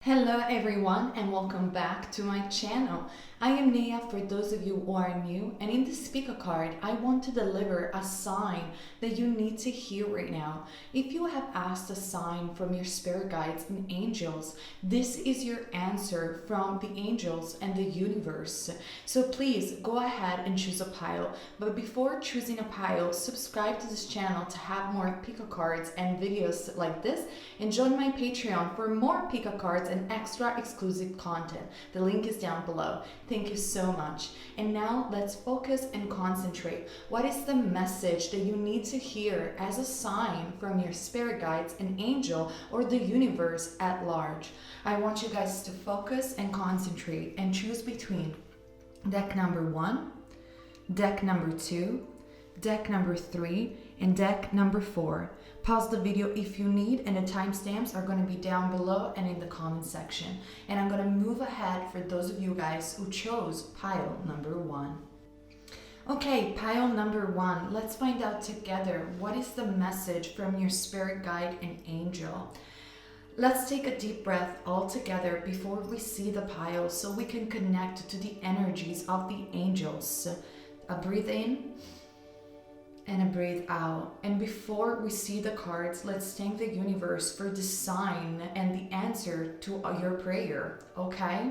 Hello everyone and welcome back to my channel. I am Nia for those of you who are new, and in this speaker card I want to deliver a sign that you need to hear right now. If you have asked a sign from your spirit guides and angels, this is your answer from the angels and the universe. So please go ahead and choose a pile, but before choosing a pile, subscribe to this channel to have more pick cards and videos like this, and join my Patreon for more pick cards and extra exclusive content. The link is down below. Thank you so much. And now let's focus and concentrate. What is the message that you need to hear as a sign from your spirit guides, an angel, or the universe at large? I want you guys to focus and concentrate and choose between deck number 1, deck number 2, deck number 3, and deck number 4. Pause the video if you need, and the timestamps are going to be down below and in the comment section. And I'm going to move ahead for those of you guys who chose pile number 1. Okay, pile number 1. Let's find out together what is the message from your spirit guide and angel. Let's take a deep breath all together before we see the pile so we can connect to the energies of the angels. A breathe in and a breathe out. And before we see the cards, let's thank the universe for the sign and the answer to your prayer, okay?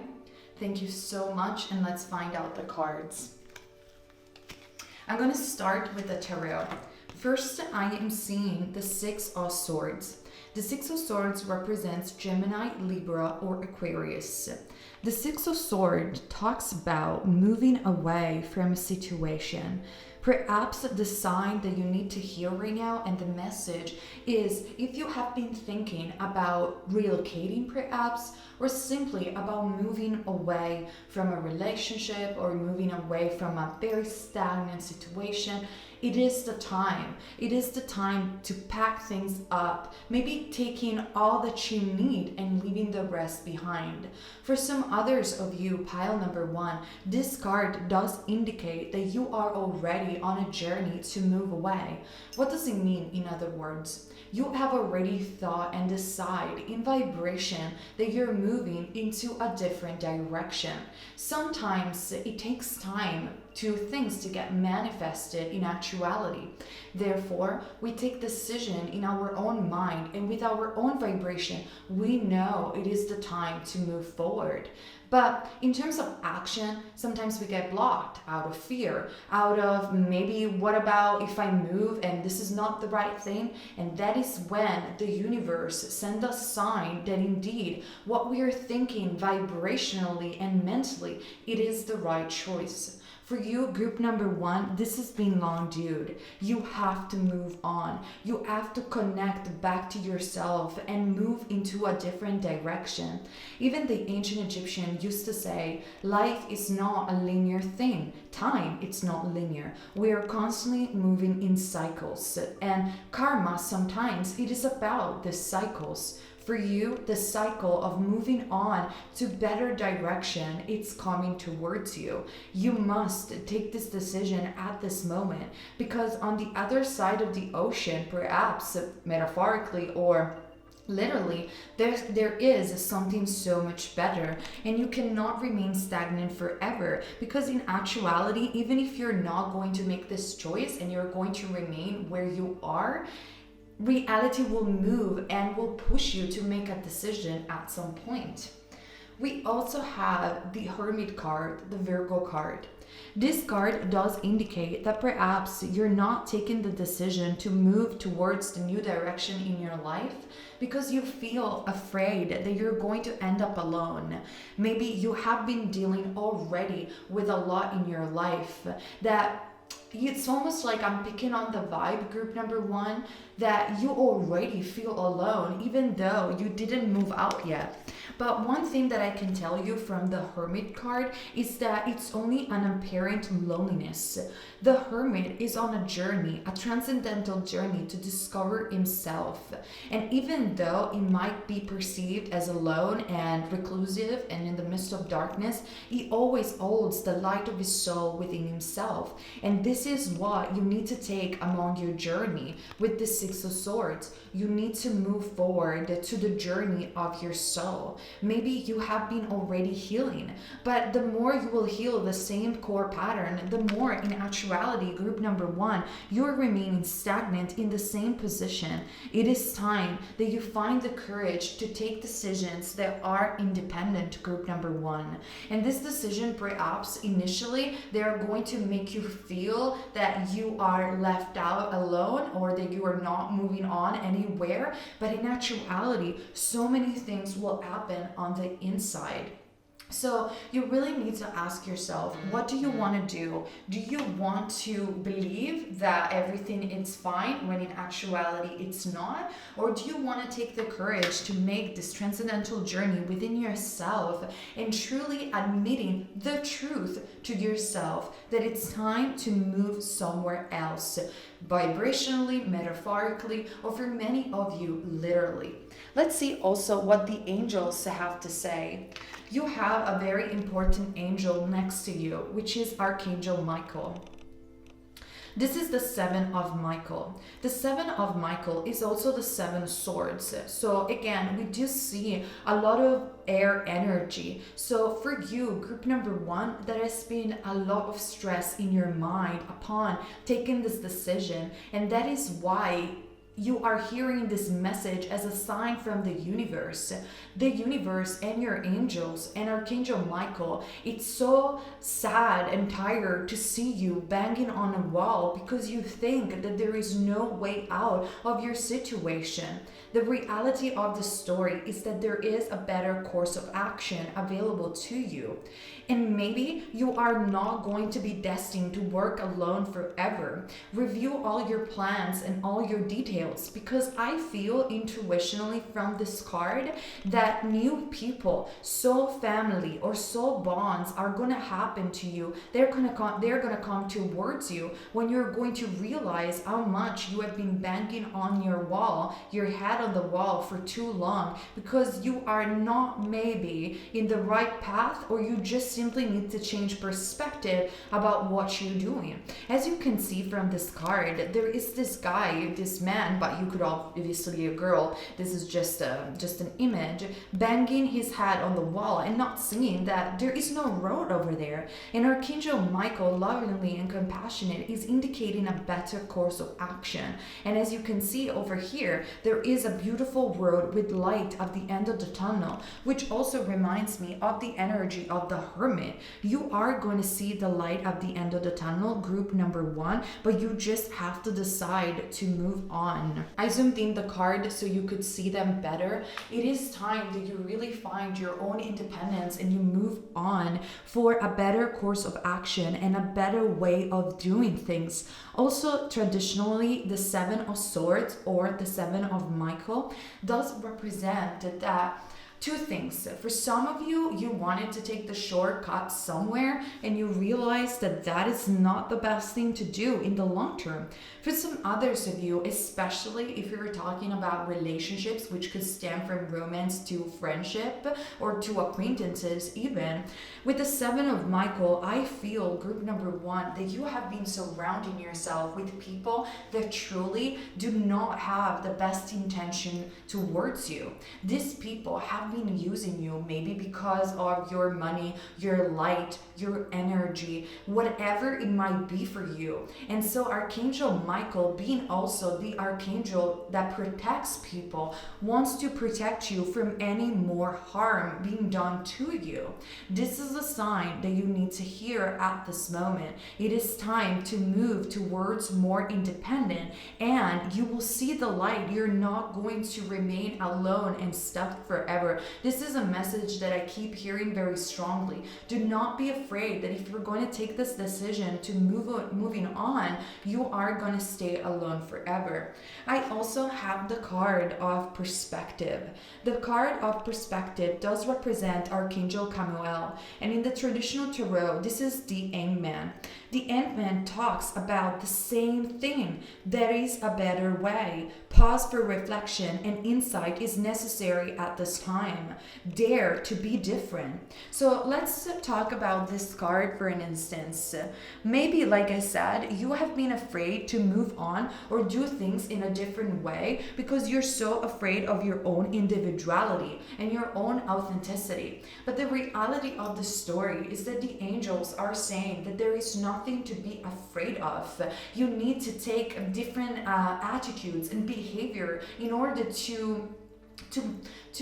Thank you so much, and let's find out the cards. I'm going to start with the tarot. First, I am seeing the Six of Swords. The Six of Swords represents Gemini, Libra, or Aquarius. The Six of Swords talks about moving away from a situation. Perhaps the sign that you need to hear right now and the message is if you have been thinking about relocating perhaps, or simply about moving away from a relationship or moving away from a very stagnant situation, it is the time. It is the time to pack things up, maybe taking all that you need and leaving the rest behind. For some others of you, pile number 1, this card does indicate that you are already on a journey to move away. What does it mean, in other words? You have already thought and decided in vibration that you're moving into a different direction. Sometimes it takes time to things to get manifested in actuality. Therefore, we take decision in our own mind, and with our own vibration, we know it is the time to move forward. But in terms of action, sometimes we get blocked out of fear, out of maybe what about if I move and this is not the right thing? And that is when the universe sends us a sign that indeed what we are thinking vibrationally and mentally, it is the right choice. For you, group number 1, this has been long due. You have to move on. You have to connect back to yourself and move into a different direction. Even the ancient Egyptian used to say, life is not a linear thing. Time, it's not linear. We are constantly moving in cycles. And karma, sometimes it is about the cycles. For you, the cycle of moving on to better direction, it's coming towards you. You must take this decision at this moment, because on the other side of the ocean, perhaps metaphorically or literally, there is something so much better, and you cannot remain stagnant forever, because in actuality, even if you're not going to make this choice and you're going to remain where you are, reality will move and will push you to make a decision at some point. We also have the Hermit card, the Virgo card. This card does indicate that perhaps you're not taking the decision to move towards the new direction in your life because you feel afraid that you're going to end up alone. Maybe you have been dealing already with a lot in your life that it's almost like I'm picking on the vibe, group number 1, that you already feel alone even though you didn't move out yet. But one thing that I can tell you from the Hermit card is that it's only an apparent loneliness. The Hermit is on a journey, a transcendental journey to discover himself. And even though it might be perceived as alone and reclusive and in the midst of darkness, he always holds the light of his soul within himself. And this is what you need to take along your journey with the Six of Swords. You need to move forward to the journey of your soul. Maybe you have been already healing, but the more you will heal the same core pattern, the more in actuality, group number one, you're remaining stagnant in the same position. It is time that you find the courage to take decisions that are independent, group number one. And this decision, perhaps initially, they are going to make you feel that you are left out alone or that you are not moving on anywhere. But in actuality, so many things will happen on the inside. So you really need to ask yourself, what do you want to do? Do you want to believe that everything is fine when in actuality it's not? Or do you want to take the courage to make this transcendental journey within yourself and truly admitting the truth to yourself that it's time to move somewhere else, vibrationally, metaphorically, or for many of you, literally? Let's see also what the angels have to say. You have a very important angel next to you, which is Archangel Michael. This is the Seven of Michael. The Seven of Michael is also the Seven Swords. So again, we do see a lot of air energy. So for you, group number one, there has been a lot of stress in your mind upon taking this decision. And that is why you are hearing this message as a sign from the universe. The universe and your angels and Archangel Michael, it's so sad and tired to see you banging on a wall because you think that there is no way out of your situation. The reality of the story is that there is a better course of action available to you. And maybe you are not going to be destined to work alone forever. Review all your plans and all your details, because I feel intuitionally from this card that new people, soul family or soul bonds are going to happen to you. They're going to come towards you when you're going to realize how much you have been banging on your wall, your head on the wall for too long, because you are not maybe in the right path, or you just simply need to change perspective about what you're doing. As you can see from this card, there is this guy, this man, but you could obviously be a girl, this is just an image, banging his head on the wall and not seeing that there is no road over there. And Archangel Michael, lovingly and compassionate, is indicating a better course of action. And as you can see over here, there is a beautiful road with light at the end of the tunnel, which also reminds me of the energy of the Hermit. You are going to see the light at the end of the tunnel, group number one, but you just have to decide to move on. I zoomed in the card so you could see them better. It is time that you really find your own independence and you move on for a better course of action and a better way of doing things. Also, traditionally, the Seven of Swords or the Seven of Michael does represent that two things. For some of you, you wanted to take the shortcut somewhere and you realized that that is not the best thing to do in the long term. For some others of you, especially if you're talking about relationships, which could stem from romance to friendship or to acquaintances even, with the Seven of Michael, I feel, group number one, that you have been surrounding yourself with people that truly do not have the best intention towards you. These people have been using you maybe because of your money, your light, your energy, whatever it might be for you. And so Archangel Michael, being also the archangel that protects people, wants to protect you from any more harm being done to you. This is a sign that you need to hear at this moment. It is time to move towards more independent, and you will see the light. You're not going to remain alone and stuck forever. This is a message that I keep hearing very strongly. Do not be afraid that if you're going to take this decision to moving on, you are going to stay alone forever. I also have the card of perspective. The card of perspective does represent Archangel Chamuel, and in the traditional tarot, this is the Hangman. The Hangman talks about the same thing. There is a better way. Pause for reflection and insight is necessary at this time. time. Dare to be different. So let's talk about this card for an instance. Maybe, like I said, you have been afraid to move on or do things in a different way because you're so afraid of your own individuality and your own authenticity. But the reality of the story is that the angels are saying that there is nothing to be afraid of. You need to take different attitudes and behavior in order to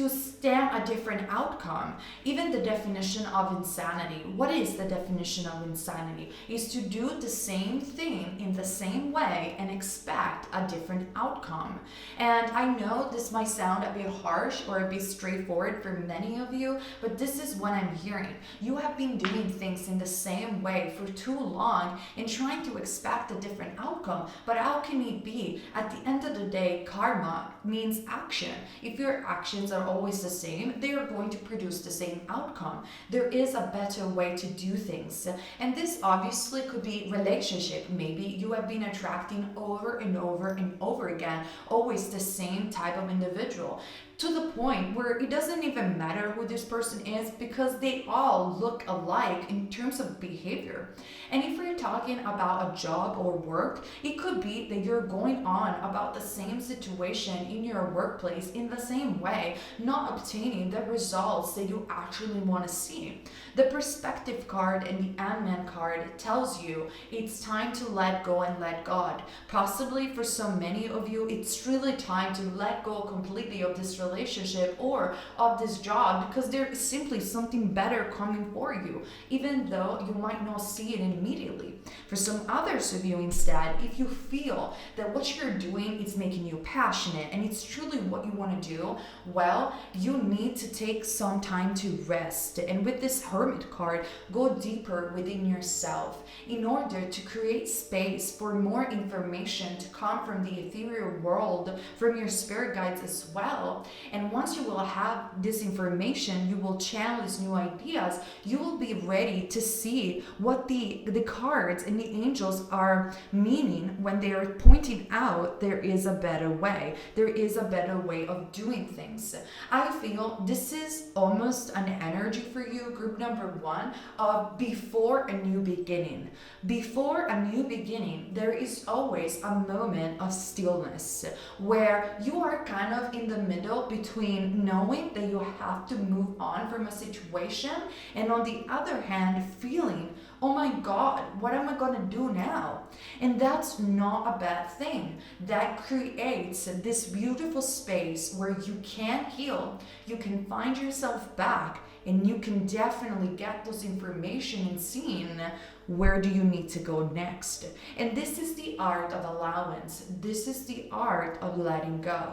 stand a different outcome. Even the definition of insanity. What is the definition of insanity? Is to do the same thing in the same way and expect a different outcome. And I know this might sound a bit harsh or a bit straightforward for many of you, but this is what I'm hearing. You have been doing things in the same way for too long and trying to expect a different outcome. But how can it be? At the end of the day, karma means action. If your actions are always the same, they are going to produce the same outcome. There is a better way to do things. And this obviously could be relationship. Maybe you have been attracting over and over and over again, always the same type of individual, to the point where it doesn't even matter who this person is because they all look alike in terms of behavior. And if we're talking about a job or work, it could be that you're going on about the same situation in your workplace in the same way, not obtaining the results that you actually want to see. The perspective card and the Ant-Man card tells you it's time to let go and let God. Possibly for so many of you, it's really time to let go completely of this relationship or of this job because there is simply something better coming for you, even though you might not see it immediately. For some others of you instead, if you feel that what you're doing is making you passionate and it's truly what you want to do, well, you need to take some time to rest. And with this Hermit card, go deeper within yourself in order to create space for more information to come from the ethereal world, from your spirit guides as well. And once you will have this information, you will channel these new ideas, you will be ready to see what the cards and the angels are meaning when they are pointing out there is a better way. There is a better way of doing things. I feel this is almost an energy for you, group number 1, of before a new beginning. Before a new beginning, there is always a moment of stillness where you are kind of in the middle between knowing that you have to move on from a situation and on the other hand feeling, oh my God, what am I gonna do now? And that's not a bad thing. That creates this beautiful space where you can heal, you can find yourself back, and you can definitely get those information and seeing where do you need to go next. And this is the art of allowance. This is the art of letting go.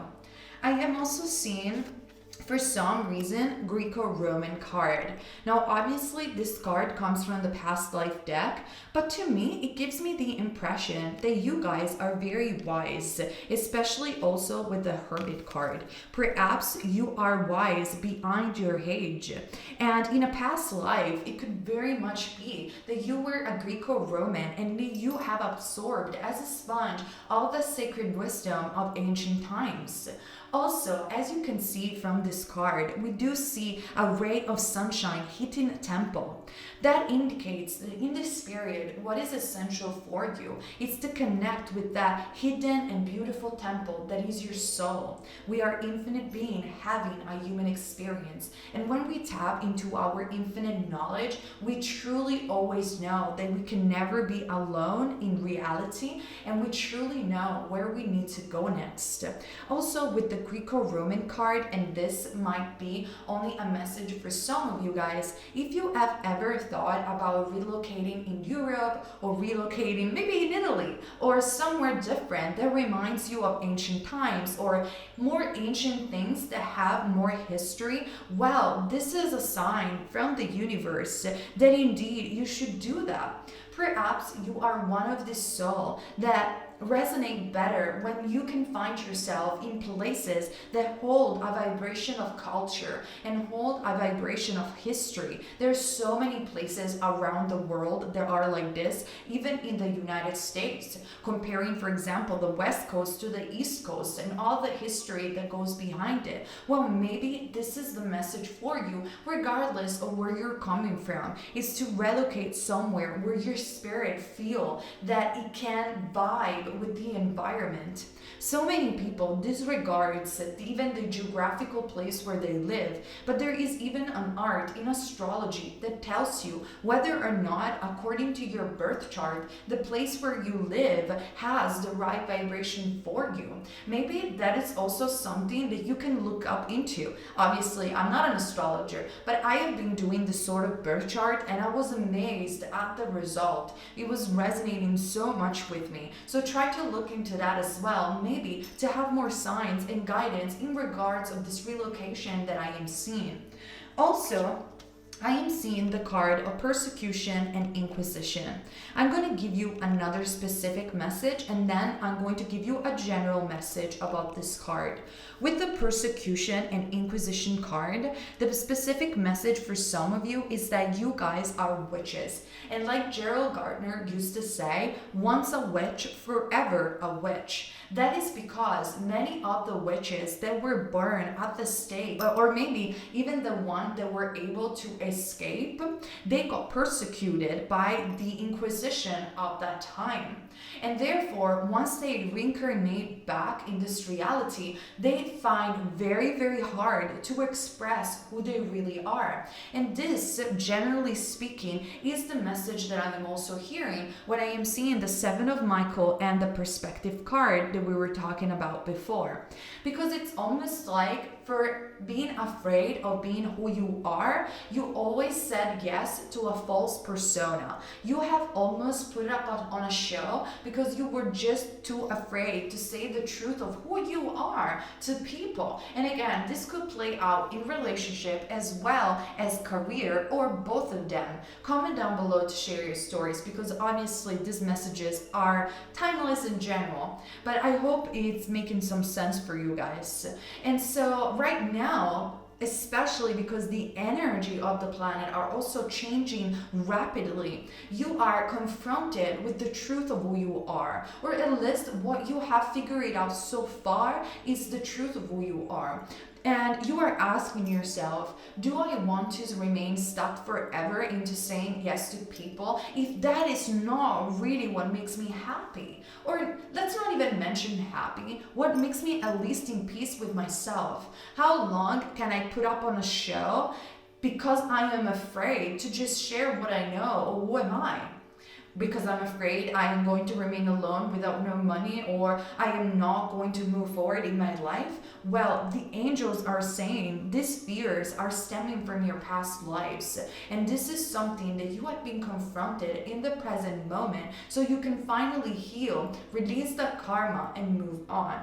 I am also seeing, for some reason, Greco-Roman card. Now, obviously, this card comes from the past life deck, but to me, it gives me the impression that you guys are very wise, especially also with the Hermit card. Perhaps you are wise beyond your age. And in a past life, it could very much be that you were a Greco-Roman and that you have absorbed as a sponge all the sacred wisdom of ancient times. Also, as you can see from this card, we do see a ray of sunshine hitting a temple. That indicates that in this period, what is essential for you is to connect with that hidden and beautiful temple that is your soul. We are infinite being having a human experience. And when we tap into our infinite knowledge, we truly always know that we can never be alone in reality, and we truly know where we need to go next. Also, with the Greco-Roman card, and this might be only a message for some of you guys, if you have ever thought about relocating in Europe or relocating maybe in Italy or somewhere different that reminds you of ancient times or more ancient things that have more history, well, this is a sign from the universe that indeed you should do that. Perhaps you are one of this soul that resonate better when you can find yourself in places that hold a vibration of culture and hold a vibration of history. There's so many places around the world that are like this, even in the United States, comparing, for example, the West Coast to the East Coast and all the history that goes behind it. Well, maybe this is the message for you, regardless of where you're coming from, is to relocate somewhere where your spirit feel that it can vibe with the environment. So many people disregards even the geographical place where they live, but there is even an art in astrology that tells you whether or not, according to your birth chart, the place where you live has the right vibration for you. Maybe that is also something that you can look up into. Obviously, I'm not an astrologer, but I have been doing this sort of birth chart and I was amazed at the result. It was resonating so much with me. So try to look into that as well, maybe to have more signs and guidance in regards of this relocation that I am seeing. Also, I am seeing the card of persecution and inquisition. I'm going to give you another specific message and then I'm going to give you a general message about this card. With the persecution and inquisition card, the specific message for some of you is that you guys are witches. And like Gerald Gardner used to say, once a witch, forever a witch. That is because many of the witches that were burned at the stake, or maybe even the one that were able to escape, they got persecuted by the Inquisition of that time. And therefore, once they reincarnate back in this reality, they find very, very hard to express who they really are. And this, generally speaking, is the message that I am also hearing when I am seeing the Seven of Michael and the Perspective card that we were talking about before. Because it's almost like for being afraid of being who you are, you always said yes to a false persona. You have almost put up on a show because you were just too afraid to say the truth of who you are to people. And again, this could play out in relationship as well as career, or both of them. Comment down below to share your stories, because honestly these messages are timeless in general, but I hope it's making some sense for you guys. And so right now, especially because the energy of the planet are also changing rapidly, you are confronted with the truth of who you are, or at least what you have figured out so far is the truth of who you are. And you are asking yourself, do I want to remain stuck forever into saying yes to people if that is not really what makes me happy? Or let's not even mention happy, what makes me at least in peace with myself? How long can I put up on a show because I am afraid to just share what I know, or who am I? Because I'm afraid I am going to remain alone without no money, or I am not going to move forward in my life? Well, the angels are saying these fears are stemming from your past lives, and this is something that you have been confronted in the present moment, so you can finally heal, release the karma, and move on.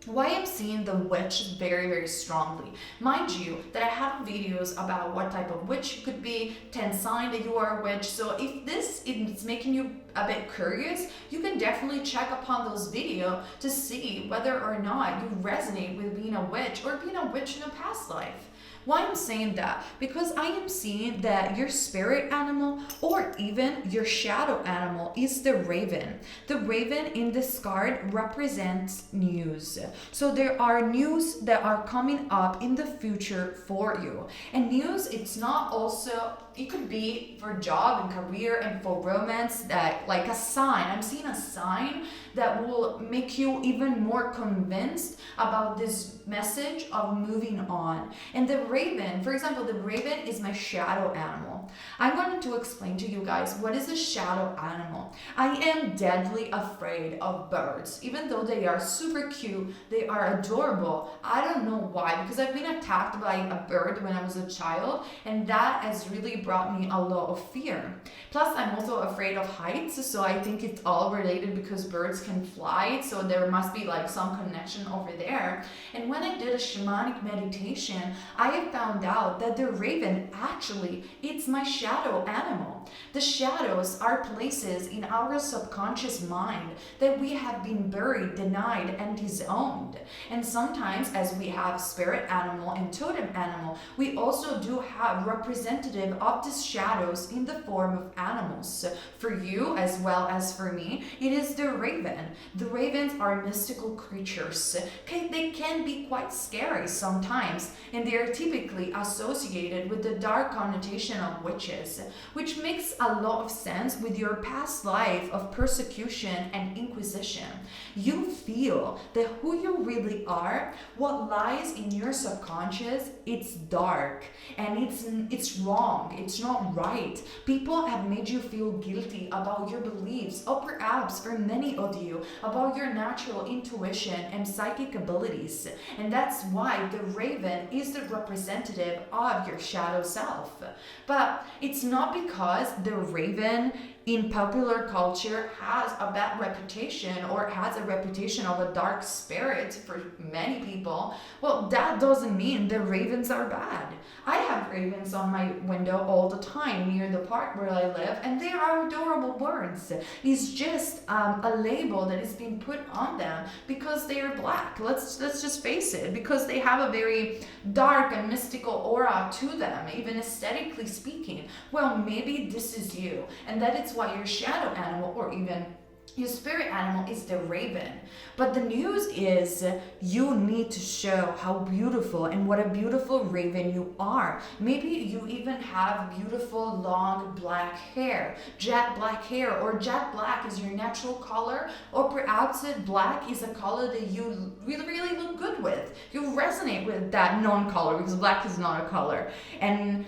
Why I'm seeing the witch very, very strongly. Mind you that I have videos about what type of witch you could be, 10 signs that you are a witch. So if this is making you a bit curious, you can definitely check upon those videos to see whether or not you resonate with being a witch or being a witch in a past life. Why I'm saying that? Because I am seeing that your spirit animal, or even your shadow animal, is the raven. The raven in this card represents news. So there are news that are coming up in the future for you. And news, it's not also, it could be for job and career and for romance, that like a sign. I'm seeing a sign that will make you even more convinced about this message of moving on. And the raven, for example, the raven is my shadow animal. I'm going to explain to you guys what is a shadow animal. I am deadly afraid of birds. Even though they are super cute, they are adorable. I don't know why, because I've been attacked by a bird when I was a child, and that has really brought me a lot of fear. Plus, I'm also afraid of heights, so I think it's all related because birds can fly, so there must be like some connection over there. And when I did a shamanic meditation, I I found out that the raven actually, it's my shadow animal. The shadows are places in our subconscious mind that we have been buried, denied, and disowned. And sometimes, as we have spirit animal and totem animal, we also do have representative of these shadows in the form of animals. For you, as well as for me, it is the raven. The ravens are mystical creatures. Okay, they can be quite scary sometimes, and they are typically associated with the dark connotation of witches, which makes a lot of sense with your past life of persecution and inquisition. You feel that who you really are, what lies in your subconscious, it's dark and it's wrong, it's not right. People have made you feel guilty about your beliefs, or perhaps for many of you, about your natural intuition and psychic abilities. And that's why the raven is the representative of your shadow self. But it's not because the raven in popular culture has a bad reputation or has a reputation of a dark spirit for many people. Well, that doesn't mean the ravens are bad. I have ravens on my window all the time near the park where I live, and they are adorable birds. It's just a label that is being put on them because they are black. Let's just face it, because they have a very dark and mystical aura to them, even aesthetically speaking. Well, maybe this is you, and that is why your shadow animal, or even your spirit animal, is the raven. But the news is you need to show how beautiful and what a beautiful raven you are. Maybe you even have beautiful long black hair, jet black hair, or jet black is your natural color, or perhaps black is a color that you really look good with. You resonate with that non-color, because black is not a color.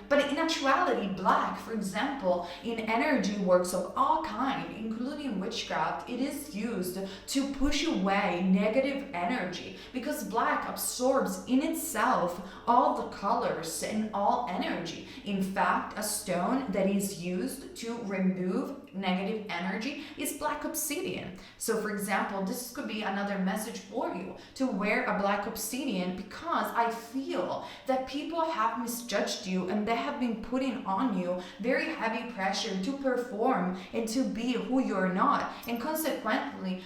But in actuality, black, for example, in energy works of all kind, including witchcraft, it is used to push away negative energy, because black absorbs in itself all the colors and all energy. In fact, a stone that is used to remove negative energy is black obsidian. So for example, this could be another message for you to wear a black obsidian, because I feel that people have misjudged you and they have been putting on you very heavy pressure to perform and to be who you're not, and consequently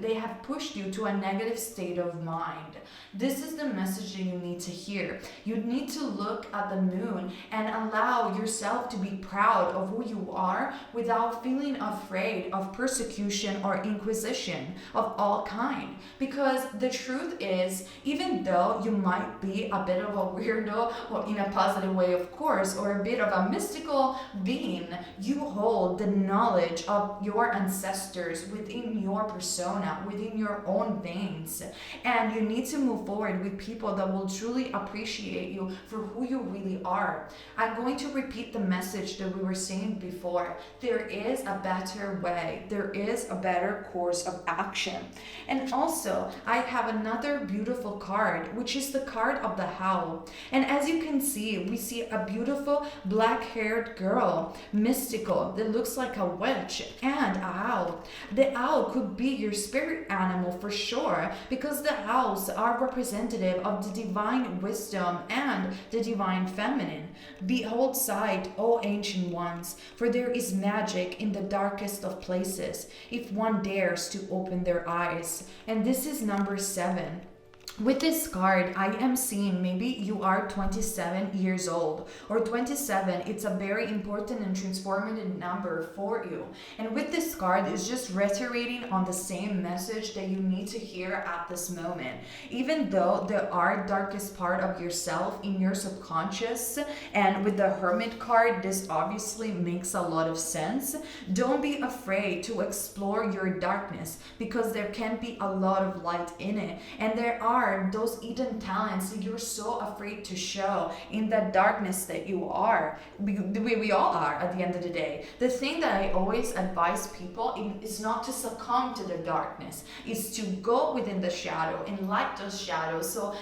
they have pushed you to a negative state of mind. This is the message that you need to hear. You need to look at the moon and allow yourself to be proud of who you are without feeling afraid of persecution or inquisition of all kind. Because the truth is, even though you might be a bit of a weirdo, or in a positive way of course, or a bit of a mystical being, you hold the knowledge of your ancestors within your persona, within your own veins. And you need to move forward with people that will truly appreciate you for who you really are. I'm going to repeat the message that we were saying before. There is a better way. There is a better course of action. And also, I have another beautiful card, which is the card of the owl. And as you can see, we see a beautiful black-haired girl, mystical, that looks like a witch, and an owl. The owl could be your spirit animal for sure, because the owls are representative of the divine wisdom and the divine feminine. Behold sight, O ancient ones, for there is magic in the darkest of places, if one dares to open their eyes. And this is number 7. With this card, I am seeing maybe you are 27 years old, or 27, it's a very important and transformative number for you. And with this card, it's just reiterating on the same message that you need to hear at this moment. Even though there are darkest part of yourself in your subconscious, and with the Hermit card, this obviously makes a lot of sense. Don't be afraid to explore your darkness, because there can be a lot of light in it. And there are those hidden talents that you're so afraid to show in that darkness that you are, the way we all are at the end of the day. The thing that I always advise people is not to succumb to the darkness, is to go within the shadow and light those shadows. So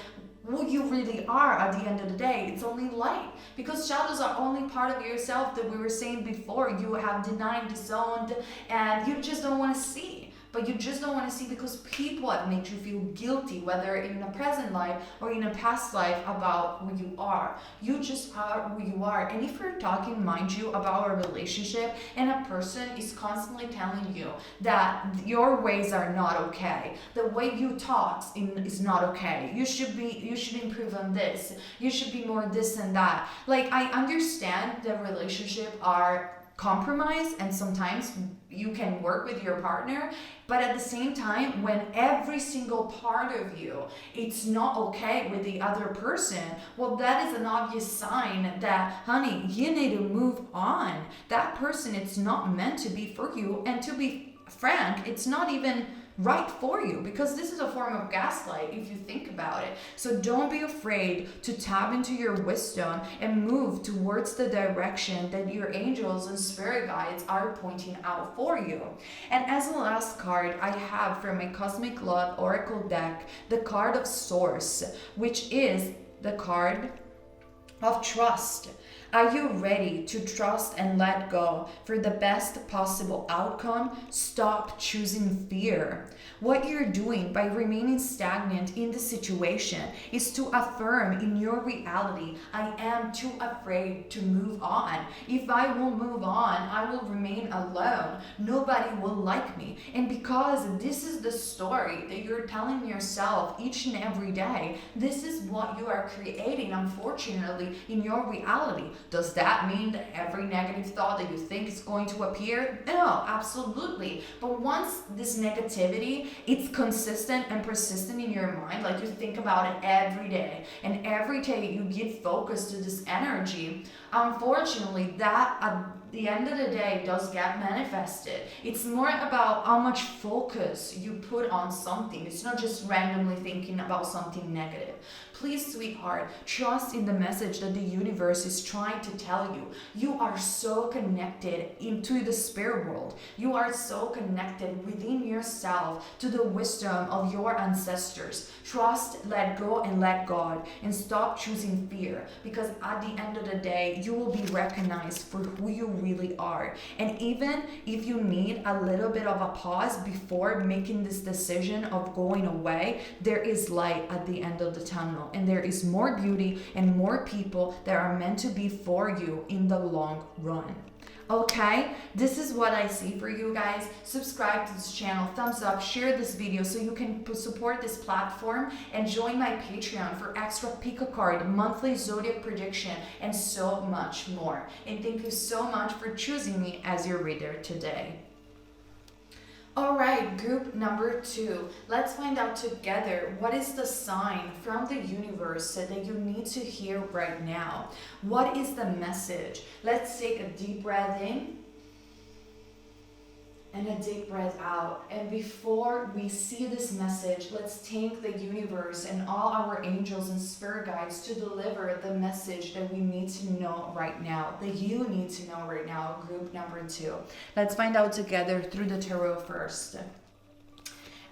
who you really are at the end of the day, it's only light, because shadows are only part of yourself that we were saying before you have denied, disowned, and you just don't want to see. but you just don't want to see because people have made you feel guilty, whether in a present life or in a past life, about who you are. You just are who you are. And if you're talking, mind you, about a relationship and a person is constantly telling you that your ways are not okay, the way you talk is not okay, you should improve on this, you should be more this and that. Like, I understand the relationship are compromise and sometimes you can work with your partner, but at the same time, when every single part of you it's not okay with the other person, well, that is an obvious sign that, honey, you need to move on. That person, it's not meant to be for you, and to be frank, it's not even right for you, because this is a form of gaslight if you think about it. So don't be afraid to tap into your wisdom and move towards the direction that your angels and spirit guides are pointing out for you. And as a last card, I have from my Cosmic Love Oracle deck the card of Source, which is the card of trust. Are you ready to trust and let go for the best possible outcome? Stop choosing fear. What you're doing by remaining stagnant in the situation is to affirm in your reality, I am too afraid to move on. If I will move on, I will remain alone. Nobody will like me. And because this is the story that you're telling yourself each and every day, this is what you are creating, unfortunately, in your reality. Does that mean that every negative thought that you think is going to appear? No, absolutely. But once this negativity, it's consistent and persistent in your mind, like you think about it every day, and every day you get focused to this energy, unfortunately, that at the end of the day does get manifested. It's more about how much focus you put on something. It's not just randomly thinking about something negative. Please, sweetheart, trust in the message that the universe is trying to tell you. You are so connected into the spirit world. You are so connected within yourself to the wisdom of your ancestors. Trust, let go, and let God, and stop choosing fear, because at the end of the day, you will be recognized for who you really are. And even if you need a little bit of a pause before making this decision of going away, there is light at the end of the tunnel, and there is more beauty and more people that are meant to be for you in the long run. Okay, this is what I see for you guys. Subscribe to this channel, thumbs up, share this video so you can support this platform, and join my Patreon for extra pickacard, monthly zodiac prediction, and so much more. And thank you so much for choosing me as your reader today. Alright, group number 2. Let's find out together what is the sign from the universe that you need to hear right now. What is the message? Let's take a deep breath in and a deep breath out. And before we see this message, let's thank the universe and all our angels and spirit guides to deliver the message that we need to know right now, that you need to know right now, group number 2. Let's find out together through the tarot first.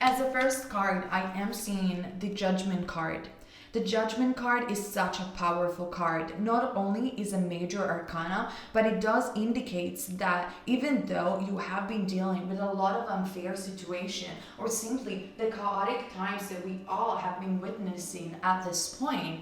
As the first card, I am seeing the Judgment card. The Judgment card is such a powerful card. Not only is a major arcana, but it does indicates that even though you have been dealing with a lot of unfair situation, or simply the chaotic times that we all have been witnessing at this point,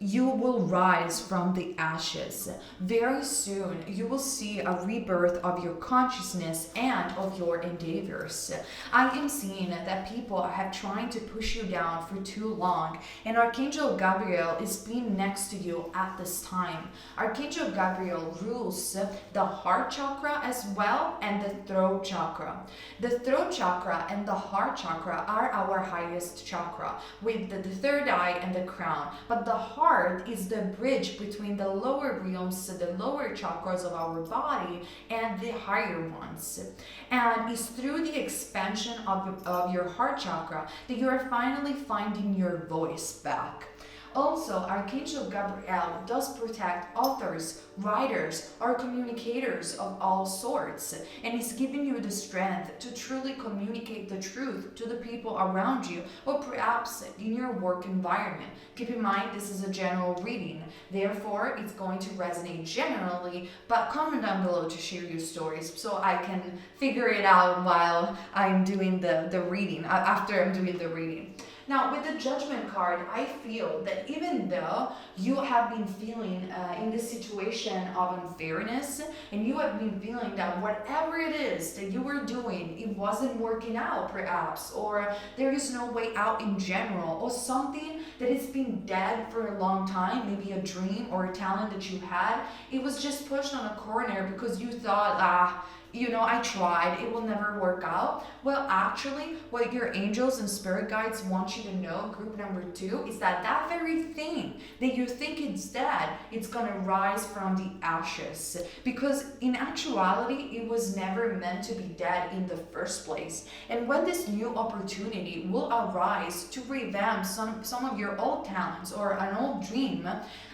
you will rise from the ashes. Very soon, you will see a rebirth of your consciousness and of your endeavors. I am seeing that people have tried to push you down for too long, and Archangel Gabriel is being next to you at this time. Archangel Gabriel rules the heart chakra as well, and the throat chakra. The throat chakra and the heart chakra are our highest chakra, with the third eye and the crown, but the heart is the bridge between the lower realms, the lower chakras of our body, and the higher ones. And it's through the expansion of your heart chakra that you are finally finding your voice back. Also, Archangel Gabriel does protect authors, writers, or communicators of all sorts, and is giving you the strength to truly communicate the truth to the people around you, or perhaps in your work environment. Keep in mind, this is a general reading, therefore it's going to resonate generally, but comment down below to share your stories so I can figure it out while I'm doing the reading, after I'm doing the reading. Now, with the Judgment card, I feel that even though you have been feeling in this situation of unfairness, and you have been feeling that whatever it is that you were doing, it wasn't working out perhaps, or there is no way out in general, or something that has been dead for a long time, maybe a dream or a talent that you had, it was just pushed on a corner because you thought, I tried, it will never work out. Well, actually, what your angels and spirit guides want you to know, group number 2, is that that very thing that you think it's dead, it's gonna rise from the ashes. Because in actuality, it was never meant to be dead in the first place. And when this new opportunity will arise to revamp some of your old talents or an old dream,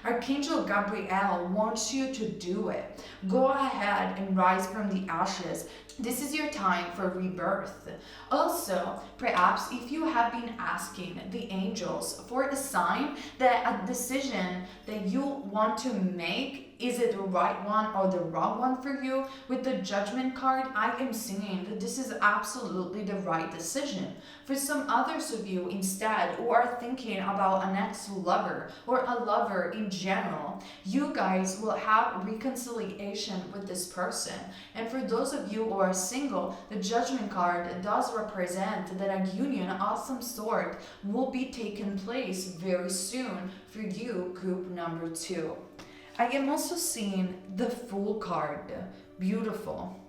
Archangel Gabriel wants you to do it. Go ahead and rise from the ashes. This is your time for rebirth. Also, perhaps if you have been asking the angels for a sign that a decision that you want to make, is it the right one or the wrong one for you? With the Judgment card, I am seeing that this is absolutely the right decision. For some others of you instead who are thinking about an ex-lover or a lover in general, you guys will have reconciliation with this person. And for those of you who are single, the Judgment card does represent that a union of some sort will be taking place very soon for you, group number 2. I am also seeing the Fool card. Beautiful.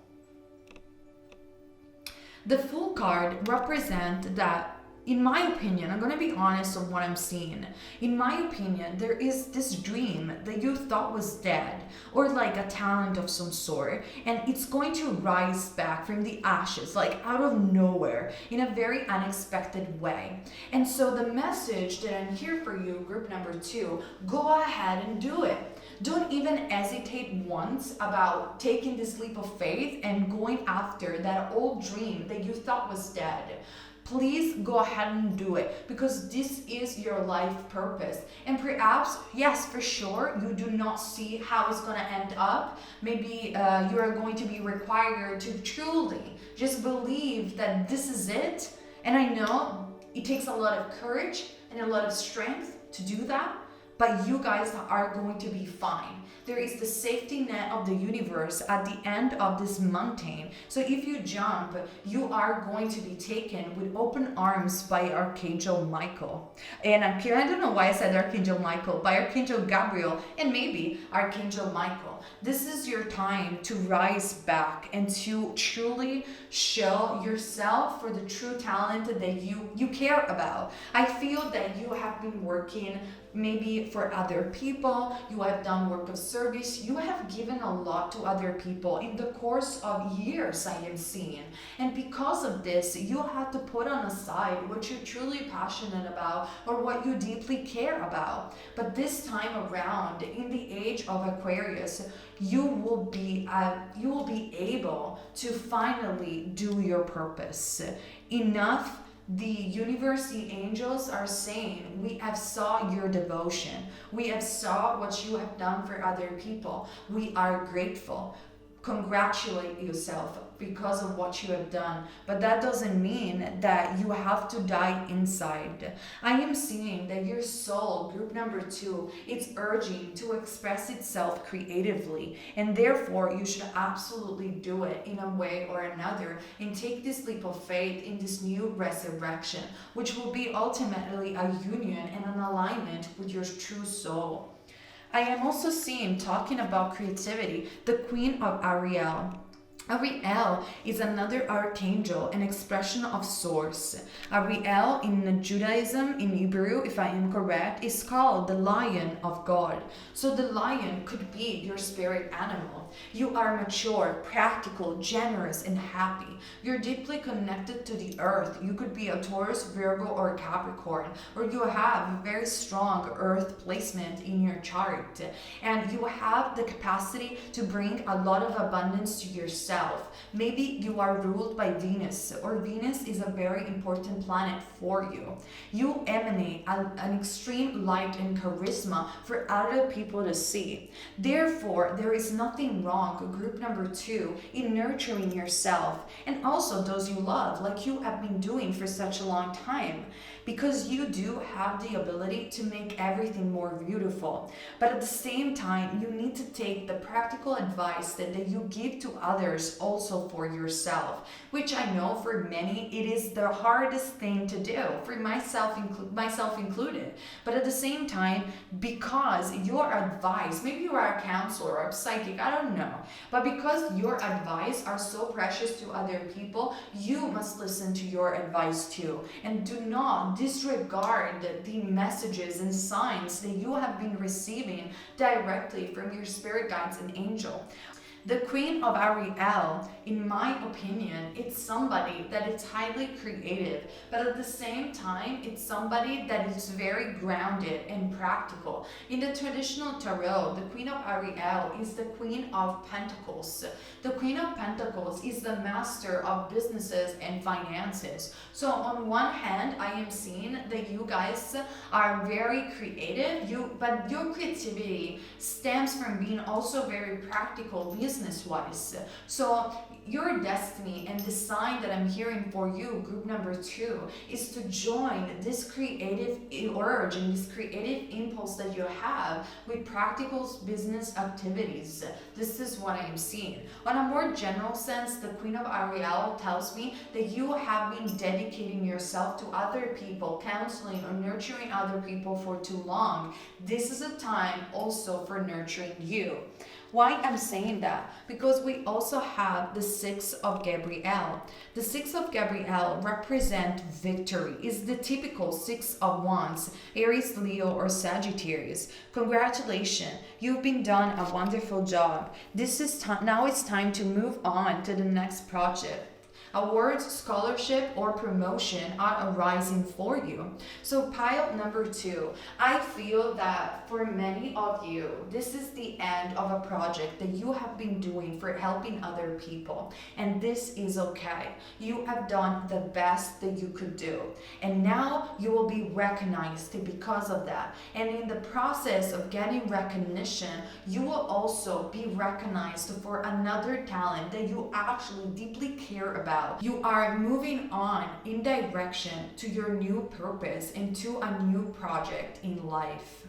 The Fool card represents that, in my opinion, I'm going to be honest on what I'm seeing. In my opinion, there is this dream that you thought was dead, or like a talent of some sort, and it's going to rise back from the ashes, like out of nowhere, in a very unexpected way. And so the message that I'm here for you, group number 2, go ahead and do it. Don't even hesitate once about taking this leap of faith and going after that old dream that you thought was dead. Please go ahead and do it, because this is your life purpose. And perhaps, yes, for sure, you do not see how it's going to end up. Maybe you are going to be required to truly just believe that this is it. And I know it takes a lot of courage and a lot of strength to do that, but you guys are going to be fine. There is the safety net of the universe at the end of this mountain. So if you jump, you are going to be taken with open arms by Archangel Michael. And I don't know why I said Archangel Michael, by Archangel Gabriel, and maybe Archangel Michael. This is your time to rise back and to truly show yourself for the true talent that you care about. I feel that you have been working maybe for other people, you have done work of service, you have given a lot to other people in the course of years, I am seeing. And because of this, you have to put on aside what you're truly passionate about or what you deeply care about. But this time around, in the age of Aquarius, you will be able to finally do your purpose. Enough. The universe, the angels are saying, we have saw your devotion. We have saw what you have done for other people. We are grateful. Congratulate yourself because of what you have done. But that doesn't mean that you have to die inside. I am seeing that your soul, group number 2, it's urging to express itself creatively. And therefore, you should absolutely do it in a way or another and take this leap of faith in this new resurrection, which will be ultimately a union and an alignment with your true soul. I am also seeing, talking about creativity, the Queen of Ariel. Ariel is another archangel, an expression of source. Ariel in Judaism, in Hebrew, if I am correct, is called the lion of God. So the lion could be your spirit animal. You are mature, practical, generous, and happy. You're deeply connected to the earth. You could be a Taurus, Virgo, or Capricorn, or you have a very strong earth placement in your chart. And you have the capacity to bring a lot of abundance to yourself. Maybe you are ruled by Venus, or Venus is a very important planet for you. You emanate an extreme light and charisma for other people to see. Therefore, there is nothing wrong, group number 2, in nurturing yourself and also those you love, like you have been doing for such a long time, because you do have the ability to make everything more beautiful. But at the same time, you need to take the practical advice that you give to others also for yourself, which I know for many it is the hardest thing to do, for myself included. But at the same time, because your advice, maybe you are a counselor or a psychic, I don't know, but because your advice are so precious to other people, you must listen to your advice too, and do not disregard the messages and signs that you have been receiving directly from your spirit guides and angel. The Queen of Ariel, in my opinion, it's somebody that is highly creative, but at the same time, it's somebody that is very grounded and practical. In the traditional tarot, the Queen of Ariel is the Queen of Pentacles. The Queen of Pentacles is the master of businesses and finances. So on one hand, I am seeing that you guys are very creative, but your creativity stems from being also very practical business-wise. So your destiny and the sign that I'm hearing for you, group number 2, is to join this creative urge and this creative impulse that you have with practical business activities. This is what I am seeing. On a more general sense, the Queen of Ariel tells me that you have been dedicating yourself to other people, counseling or nurturing other people for too long. This is a time also for nurturing you. Why I'm saying that? Because we also have the 6 of Gabriel. The 6 of Gabriel represent victory. Is the typical 6 of Wands, Aries, Leo, or Sagittarius. Congratulations, you've been done a wonderful job. This is now it's time to move on to the next project. Awards, scholarship, or promotion are arising for you. So pile number 2, I feel that for many of you, this is the end of a project that you have been doing for helping other people. And this is okay. You have done the best that you could do. And now you will be recognized because of that. And in the process of getting recognition, you will also be recognized for another talent that you actually deeply care about. You are moving on in direction to your new purpose and to a new project in life.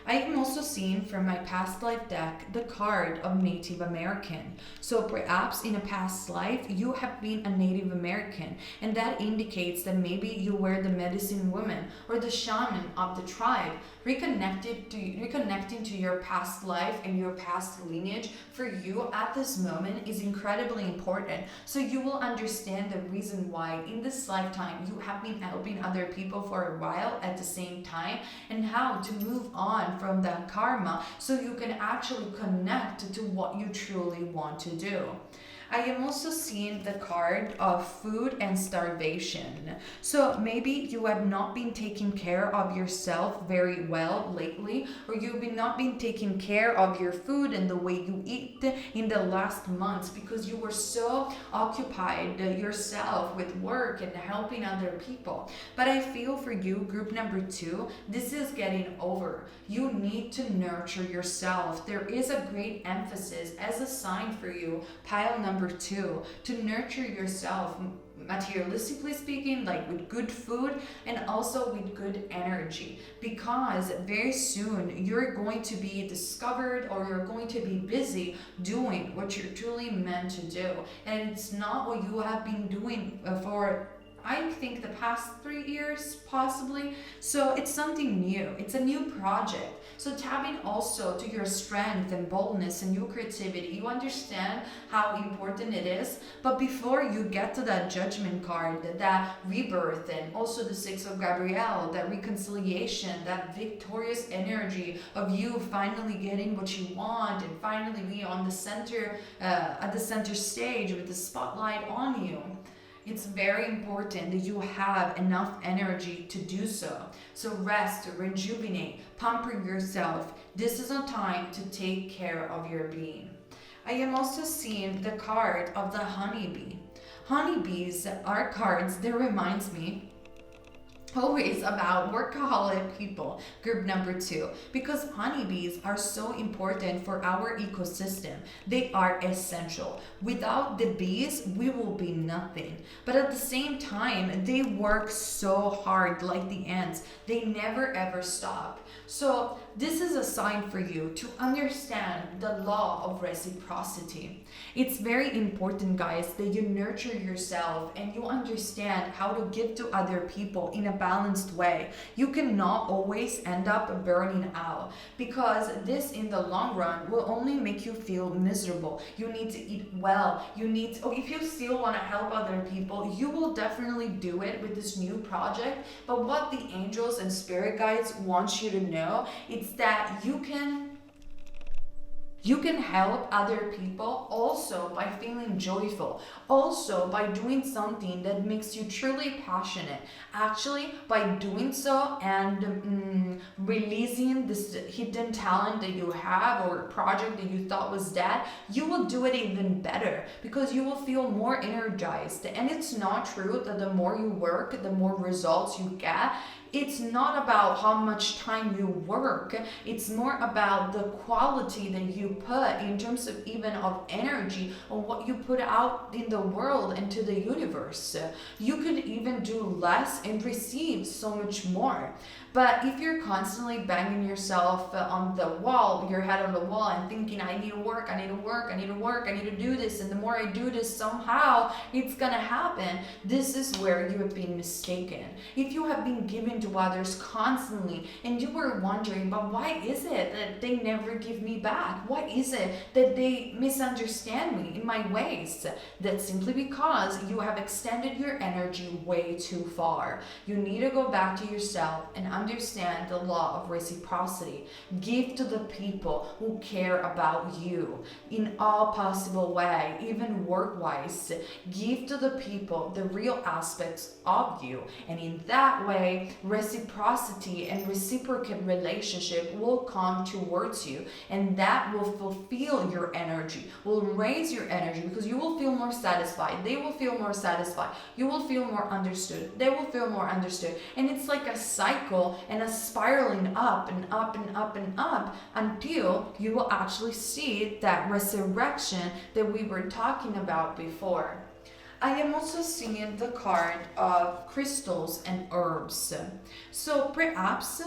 I am also seeing from my past life deck the card of Native American. So perhaps in a past life you have been a Native American, and that indicates that maybe you were the medicine woman or the shaman of the tribe. Reconnecting to your past life and your past lineage for you at this moment is incredibly important. So you will understand the reason why in this lifetime you have been helping other people for a while at the same time, and how to move on from that karma so you can actually connect to what you truly want to do. I am also seeing the card of food and starvation. So maybe you have not been taking care of yourself very well lately, or you've not been taking care of your food and the way you eat in the last months because you were so occupied yourself with work and helping other people. But I feel for you, group number 2, this is getting over. You need to nurture yourself. There is a great emphasis as a sign for you, pile number 2, to nurture yourself materialistically speaking, like with good food and also with good energy, because very soon you're going to be discovered or you're going to be busy doing what you're truly meant to do, and it's not what you have been doing for I think the past 3 years, possibly. So it's something new. It's a new project. So tapping also to your strength and boldness and your creativity. You understand how important it is. But before you get to that judgment card, that rebirth, and also the Six of Gabrielle, that reconciliation, that victorious energy of you finally getting what you want and finally be on the center, at the center stage with the spotlight on you. It's very important that you have enough energy to do so. So rest, rejuvenate, pamper yourself. This is a time to take care of your being. I am also seeing the card of the honeybee. Honeybees are cards that reminds me always about workaholic people, group number 2, because honeybees are so important for our ecosystem. They are essential. Without the bees, we will be nothing. But at the same time, they work so hard like the ants. They never ever stop. So this is a sign for you to understand the law of reciprocity. It's very important, guys, that you nurture yourself and you understand how to give to other people in a balanced way. You cannot always end up burning out, because this in the long run will only make you feel miserable. You need to eat well. If you still want to help other people, you will definitely do it with this new project. But what the angels and spirit guides want you to know, it's that you can help other people also by feeling joyful, also by doing something that makes you truly passionate. Actually, by doing so and releasing this hidden talent that you have or project that you thought was dead, you will do it even better because you will feel more energized. And it's not true that the more you work, the more results you get. It's not about how much time you work. It's more about the quality that you put in terms of even of energy or what you put out in the world and to the universe. You could even do less and receive so much more. But if you're constantly banging yourself on the wall, your head on the wall, and thinking, I need to work, I need to work, I need to work, I need to do this, and the more I do this, somehow it's gonna happen, this is where you have been mistaken. If you have been giving to others constantly, and you were wondering, but why is it that they never give me back? Why is it that they misunderstand me in my ways? That's simply because you have extended your energy way too far. You need to go back to yourself and understand the law of reciprocity. Give to the people who care about you in all possible way, even work-wise. Give to the people the real aspects of you, and in that way, reciprocity and reciprocal relationship will come towards you, and that will fulfill your energy, will raise your energy, because you will feel more satisfied, they will feel more satisfied, you will feel more understood, they will feel more understood, and it's like a cycle and a spiraling up and up and up and up until you will actually see that resurrection that we were talking about before. I am also seeing the card of crystals and herbs. So perhaps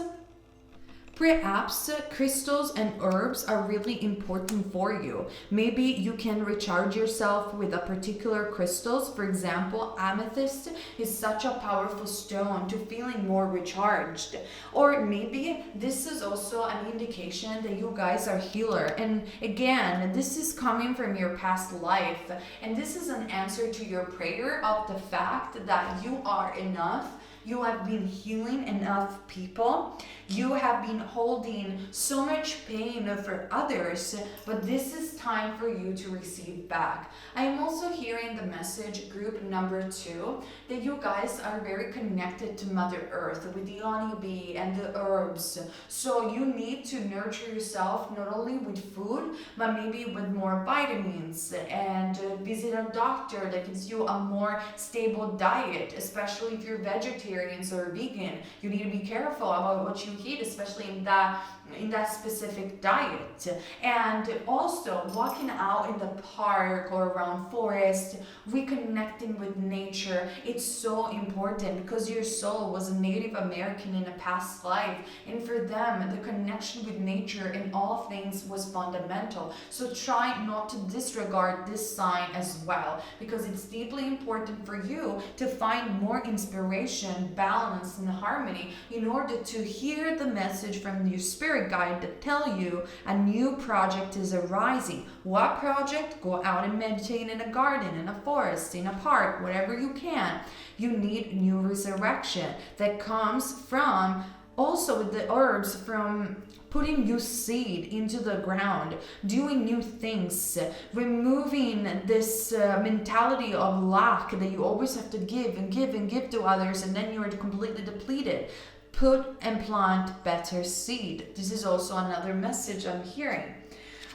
crystals and herbs are really important for you. Maybe you can recharge yourself with a particular crystals. For example, amethyst is such a powerful stone to feeling more recharged. Or maybe this is also an indication that you guys are healer. And again, this is coming from your past life. And this is an answer to your prayer of the fact that you are enough. You have been healing enough people. You have been holding so much pain for others, but this is time for you to receive back. I am also hearing the message, group number 2, that you guys are very connected to Mother Earth with the honeybee and the herbs. So you need to nurture yourself not only with food, but maybe with more vitamins, and visit a doctor that gives you a more stable diet, especially if you're vegetarian or vegan. You need to be careful about what you eat, especially in that that specific diet. And also walking out in the park or around forest, reconnecting with nature, it's so important because your soul was a Native American in a past life, and for them the connection with nature in all things was fundamental. So try not to disregard this sign as well, because it's deeply important for you to find more inspiration, balance, and harmony in order to hear the message from your spirit guide that tell you a new project is arising. What project? Go out and meditate in a garden, in a forest, in a park, whatever you can. You need new resurrection that comes from also with the herbs, from putting new seed into the ground, doing new things, removing this mentality of lack that you always have to give and give and give to others, and then you are completely depleted. Put and plant better seed. This is also another message I'm hearing.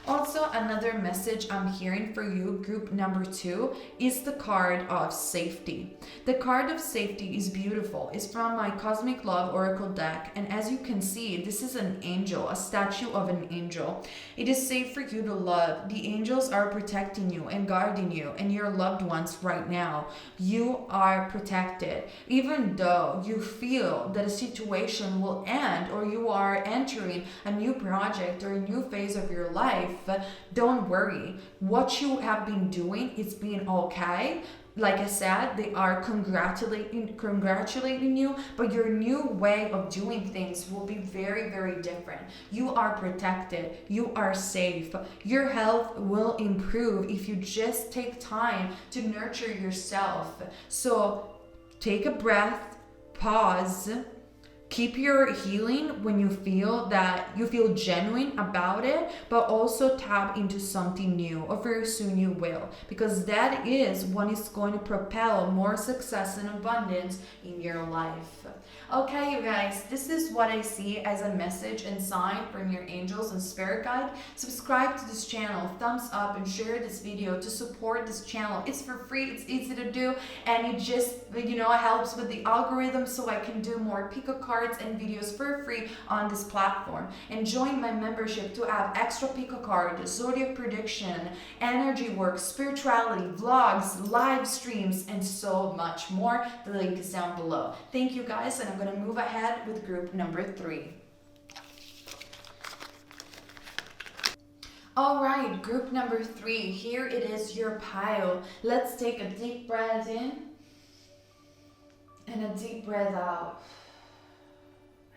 Also, another message I'm hearing for you, group number 2, is the card of safety. The card of safety is beautiful. It's from my Cosmic Love Oracle deck, and as you can see, this is an angel, a statue of an angel. It is safe for you to love. The angels are protecting you and guarding you and your loved ones right now. You are protected. Even though you feel that a situation will end or you are entering a new project or a new phase of your life, don't worry. What you have been doing is being okay. Like I said, they are congratulating you, but your new way of doing things will be very, very different. You are protected. You are safe. Your health will improve if you just take time to nurture yourself. So take a breath, pause. Keep your healing when you feel that you feel genuine about it, but also tap into something new, or very soon you will, because that is what is going to propel more success and abundance in your life. Okay, you guys, this is what I see as a message and sign from your angels and spirit guide. Subscribe to this channel, thumbs up, and share this video to support this channel. It's for free, it's easy to do, and it just, it helps with the algorithm so I can do more pickcards and videos for free on this platform. And join my membership to have extra pickcard, zodiac prediction, energy work, spirituality, vlogs, live streams, and so much more. The link is down below. Thank you guys, and I'm going to move ahead with group number 3. All right, group number 3. Here it is, your pile. Let's take a deep breath in and a deep breath out.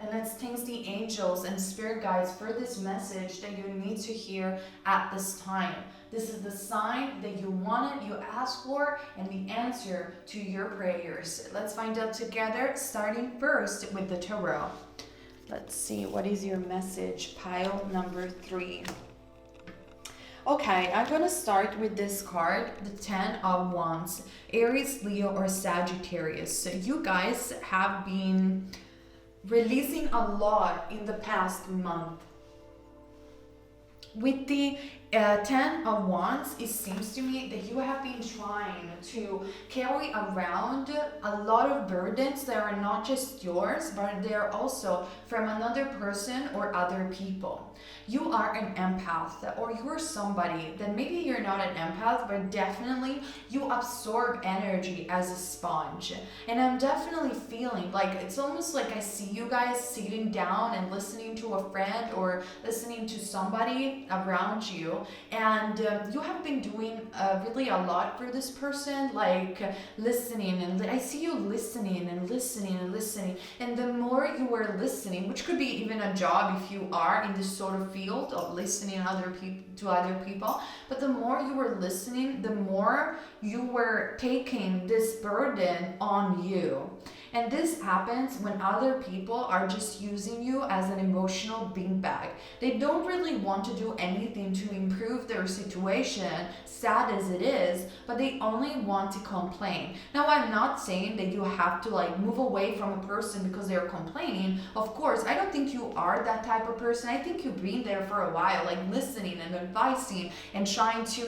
And let's thank the angels and spirit guides for this message that you need to hear at this time. This is the sign that you wanted, you asked for, and the answer to your prayers. Let's find out together, starting first with the tarot. Let's see, what is your message, pile number 3? Okay, I'm going to start with this card, the 10 of Wands, Aries, Leo, or Sagittarius. So you guys have been releasing a lot in the past month. With the 10 of Wands, it seems to me that you have been trying to carry around a lot of burdens that are not just yours, but they're also from another person or other people. You are an empath, or you're somebody that maybe you're not an empath, but definitely you absorb energy as a sponge. And I'm definitely feeling like it's almost like I see you guys sitting down and listening to a friend or listening to somebody around you, and you have been doing really a lot for this person, like listening, and I see you listening and listening and listening, and the more you are listening, which could be even a job if you are in this sort of field of listening to other people, but the more you were listening, the more you were taking this burden on you. And this happens when other people are just using you as an emotional beanbag. They don't really want to do anything to improve their situation, sad as it is, but they only want to complain. Now, I'm not saying that you have to like move away from a person because they're complaining. Of course, I don't think you are that type of person. I think you've been there for a while, like listening and advising and trying to,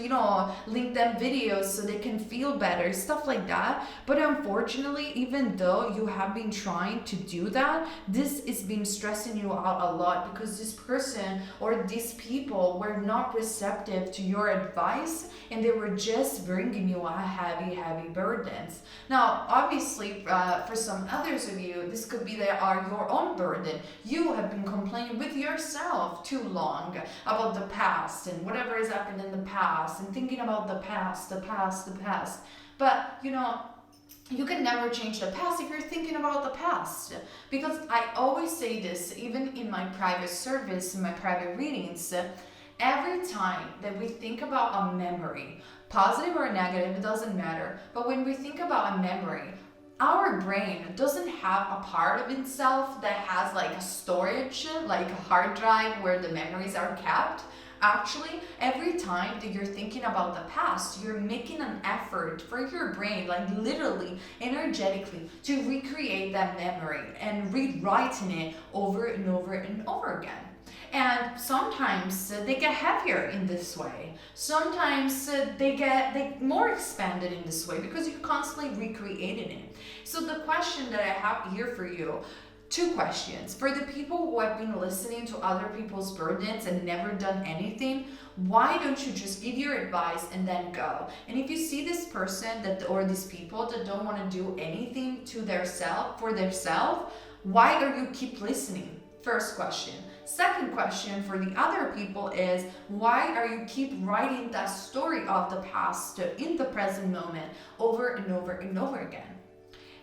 link them videos so they can feel better, stuff like that. But unfortunately, even though you have been trying to do that, this is been stressing you out a lot because this person or these people were not receptive to your advice, and they were just bringing you a heavy burdens. Now, obviously, for some others of you, this could be your own burden. You have been complaining with yourself too long about the past and whatever has happened in the past and thinking about the past. But, you can never change the past if you're thinking about the past. Because I always say this, even in my private service, in my private readings, every time that we think about a memory, positive or negative, it doesn't matter. But when we think about a memory, our brain doesn't have a part of itself that has like a storage, like a hard drive where the memories are kept. Actually, every time that you're thinking about the past, you're making an effort for your brain, like literally, energetically, to recreate that memory and rewriting it over and over and over again. And sometimes they get heavier in this way. Sometimes they get more expanded in this way because you're constantly recreating it. So the question that I have here for you, two questions. For the people who have been listening to other people's burdens and never done anything, why don't you just give your advice and then go? And if you see this person or these people that don't want to do anything for themselves, why do you keep listening? First question. Second question for the other people is, why are you keep writing that story of the past in the present moment over and over and over again?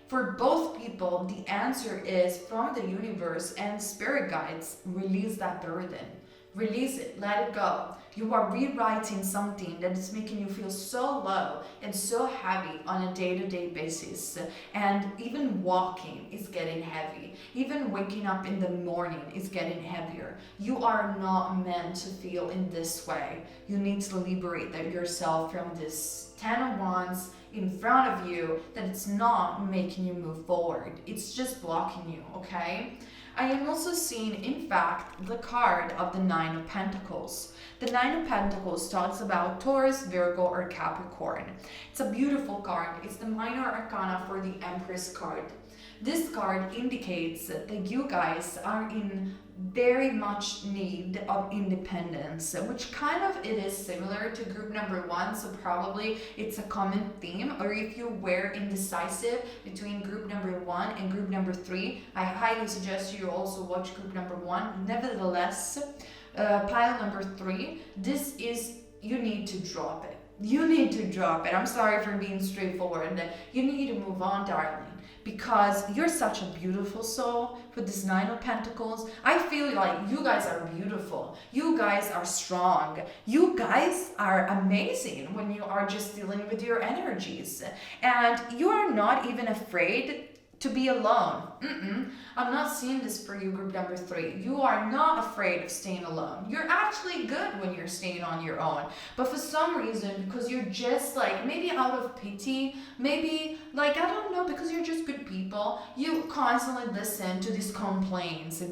For both people, the answer is from the universe and spirit guides, release that burden. Release it, let it go. You are rewriting something that is making you feel so low and so heavy on a day-to-day basis. And even walking is getting heavy. Even waking up in the morning is getting heavier. You are not meant to feel in this way. You need to liberate yourself from this 10 of Wands in front of you that it's not making you move forward. It's just blocking you, okay? I am also seeing, in fact, the card of the Nine of Pentacles. The Nine of Pentacles talks about Taurus, Virgo, or Capricorn. It's a beautiful card. It's the minor arcana for the Empress card. This card indicates that you guys are in very much need of independence, which kind of it is similar to group number 1, so probably it's a common theme. Or if you were indecisive between group number 1 and group number 3, I highly suggest you also watch group number 1. Nevertheless, pile number 3, you need to drop it. You need to drop it. I'm sorry for being straightforward. You need to move on, darling. Because you're such a beautiful soul with this Nine of Pentacles. I feel like you guys are beautiful. You guys are strong. You guys are amazing when you are just dealing with your energies. And you are not even afraid to be alone. I'm not seeing this for you, group number 3. You are not afraid of staying alone. You're actually good when you're staying on your own. But for some reason, because you're just like, maybe out of pity, maybe like, I don't know, because you're just good people, you constantly listen to these complaints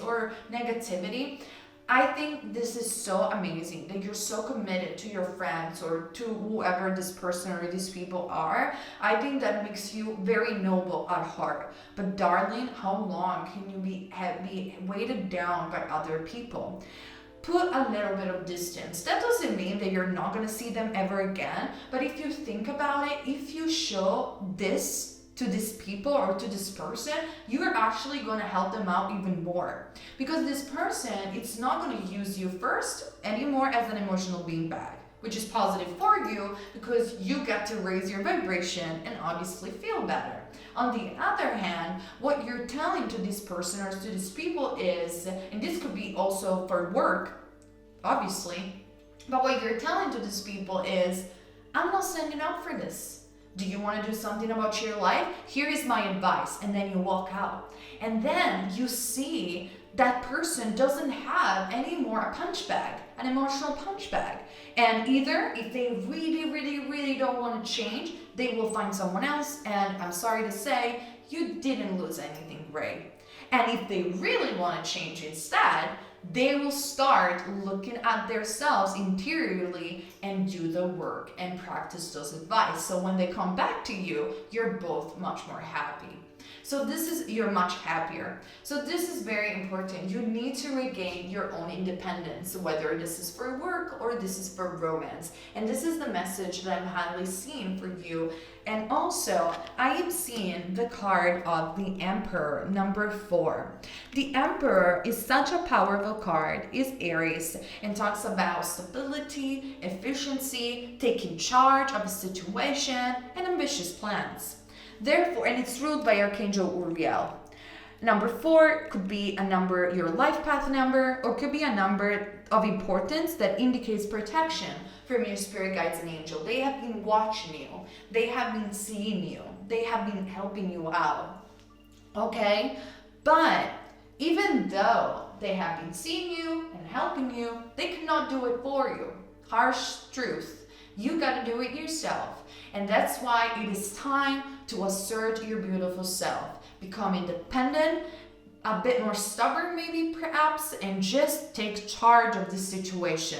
or negativity. I think this is so amazing that you're so committed to your friends or to whoever this person or these people are. I think that makes you very noble at heart. But darling, how long can you be weighted down by other people? Put a little bit of distance. That doesn't mean that you're not going to see them ever again. But if you think about it, if you show this to these people or to this person, you're actually going to help them out even more. Because this person, it's not going to use you first anymore as an emotional beanbag, which is positive for you because you get to raise your vibration and obviously feel better. On the other hand, what you're telling to this person or to these people is, and this could be also for work, obviously, but what you're telling to these people is, I'm not signing up for this. Do you want to do something about your life? Here is my advice. And then you walk out. And then you see that person doesn't have any more a punch bag. an emotional punch bag. And either if they really, really, really don't want to change, they will find someone else. And I'm sorry to say, you didn't lose anything great. And if they really want to change instead, they will start looking at themselves interiorly and do the work and practice those advice. So when they come back to you, you're both much more happy. So you're much happier. So this is very important. You need to regain your own independence, whether this is for work or this is for romance. And this is the message that I'm highly seeing for you. And also, I am seeing the card of the Emperor, number 4. The Emperor is such a powerful card, is Aries, and talks about stability, efficiency, taking charge of a situation, and ambitious plans. Therefore, and it's ruled by Archangel Uriel. Number 4 could be a number, your life path number, or could be a number of importance that indicates protection from your spirit guides and angel. They have been watching you. They have been seeing you. They have been helping you out. Okay? But even though they have been seeing you and helping you, they cannot do it for you. Harsh truth. You gotta do it yourself. And that's why it is time to assert your beautiful self. Become independent, a bit more stubborn maybe perhaps, and just take charge of the situation.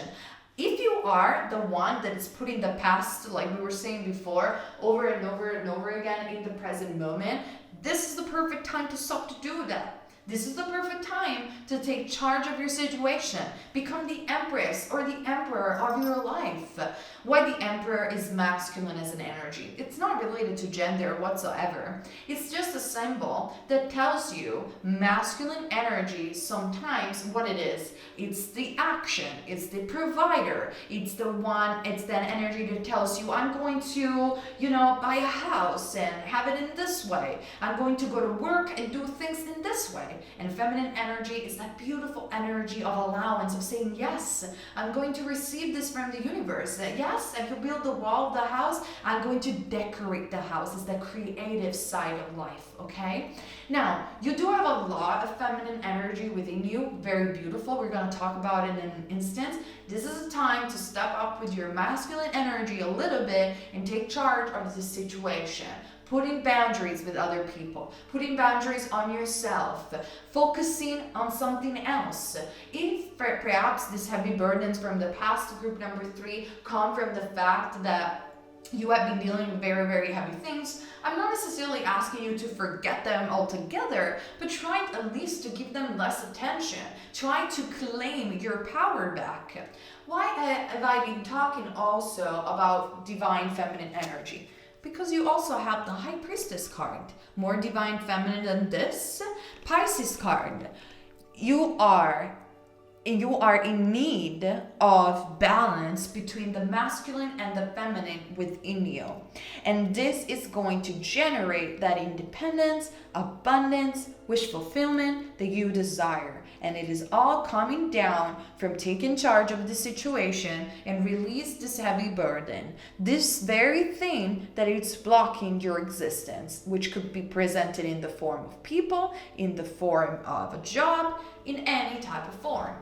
If you are the one that is putting the past, like we were saying before, over and over and over again in the present moment, this is the perfect time to stop to do that. This is the perfect time to take charge of your situation. Become the Empress or the Emperor of your life. Why the Emperor is masculine as an energy. It's not related to gender whatsoever. It's just a symbol that tells you masculine energy sometimes what it is. It's the action. It's the provider. It's that energy that tells you, I'm going to, buy a house and have it in this way. I'm going to go to work and do things in this way. And feminine energy is that beautiful energy of allowance, of saying, yes, I'm going to receive this from the universe. Yes, if you build the wall of the house, I'm going to decorate the house. It's the creative side of life, okay? Now, you do have a lot of feminine energy within you, very beautiful. We're going to talk about it in an instant. This is a time to step up with your masculine energy a little bit and take charge of the situation. Putting boundaries with other people, putting boundaries on yourself, focusing on something else. If perhaps these heavy burdens from the past, group number 3, come from the fact that you have been dealing with very, very heavy things, I'm not necessarily asking you to forget them altogether, but try at least to give them less attention. Try to claim your power back. Why have I been talking also about divine feminine energy? Because you also have the High Priestess card. More divine feminine than this. Pisces card. You are in need of balance between the masculine and the feminine within you. And this is going to generate that independence, abundance, wish fulfillment that you desire. And it is all coming down from taking charge of the situation and release this heavy burden. This very thing that it's blocking your existence, which could be presented in the form of people, in the form of a job, in any type of form.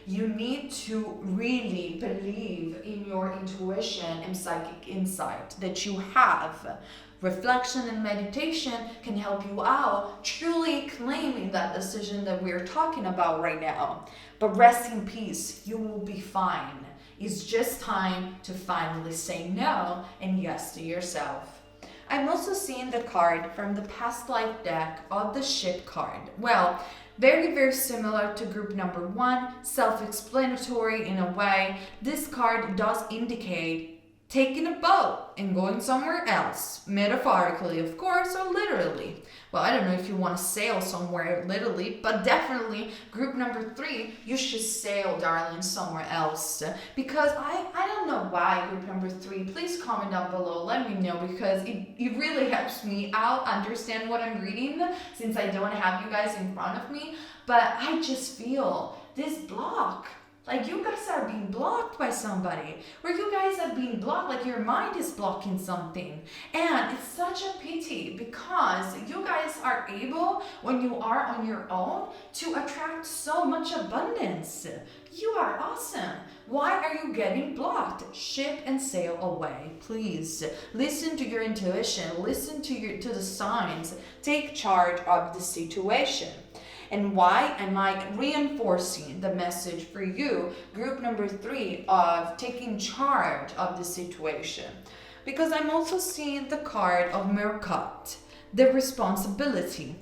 You need to really believe in your intuition and psychic insight that you have. Reflection and meditation can help you out truly claiming that decision that we're talking about right now. But rest in peace, you will be fine. It's just time to finally say no and yes to yourself. I'm also seeing the card from the past life deck of the Ship card. Well, very, very similar to group number 1, self-explanatory in a way. This card does indicate taking a boat and going somewhere else, metaphorically, of course, or literally. Well, I don't know if you want to sail somewhere literally, but definitely group number 3, you should sail, darling, somewhere else. Because I don't know why group number 3, please comment down below, let me know, because it really helps me out understand what I'm reading, since I don't have you guys in front of me. But I just feel this block Like you guys are being blocked by somebody, or you guys have been blocked, like your mind is blocking something. And it's such a pity because you guys are able, when you are on your own, to attract so much abundance. You are awesome. Why are you getting blocked? Ship and sail away, please. Listen to your intuition, listen to the signs, take charge of the situation. And why am I reinforcing the message for you, group number 3, of taking charge of the situation? Because I'm also seeing the card of Merkat, the responsibility.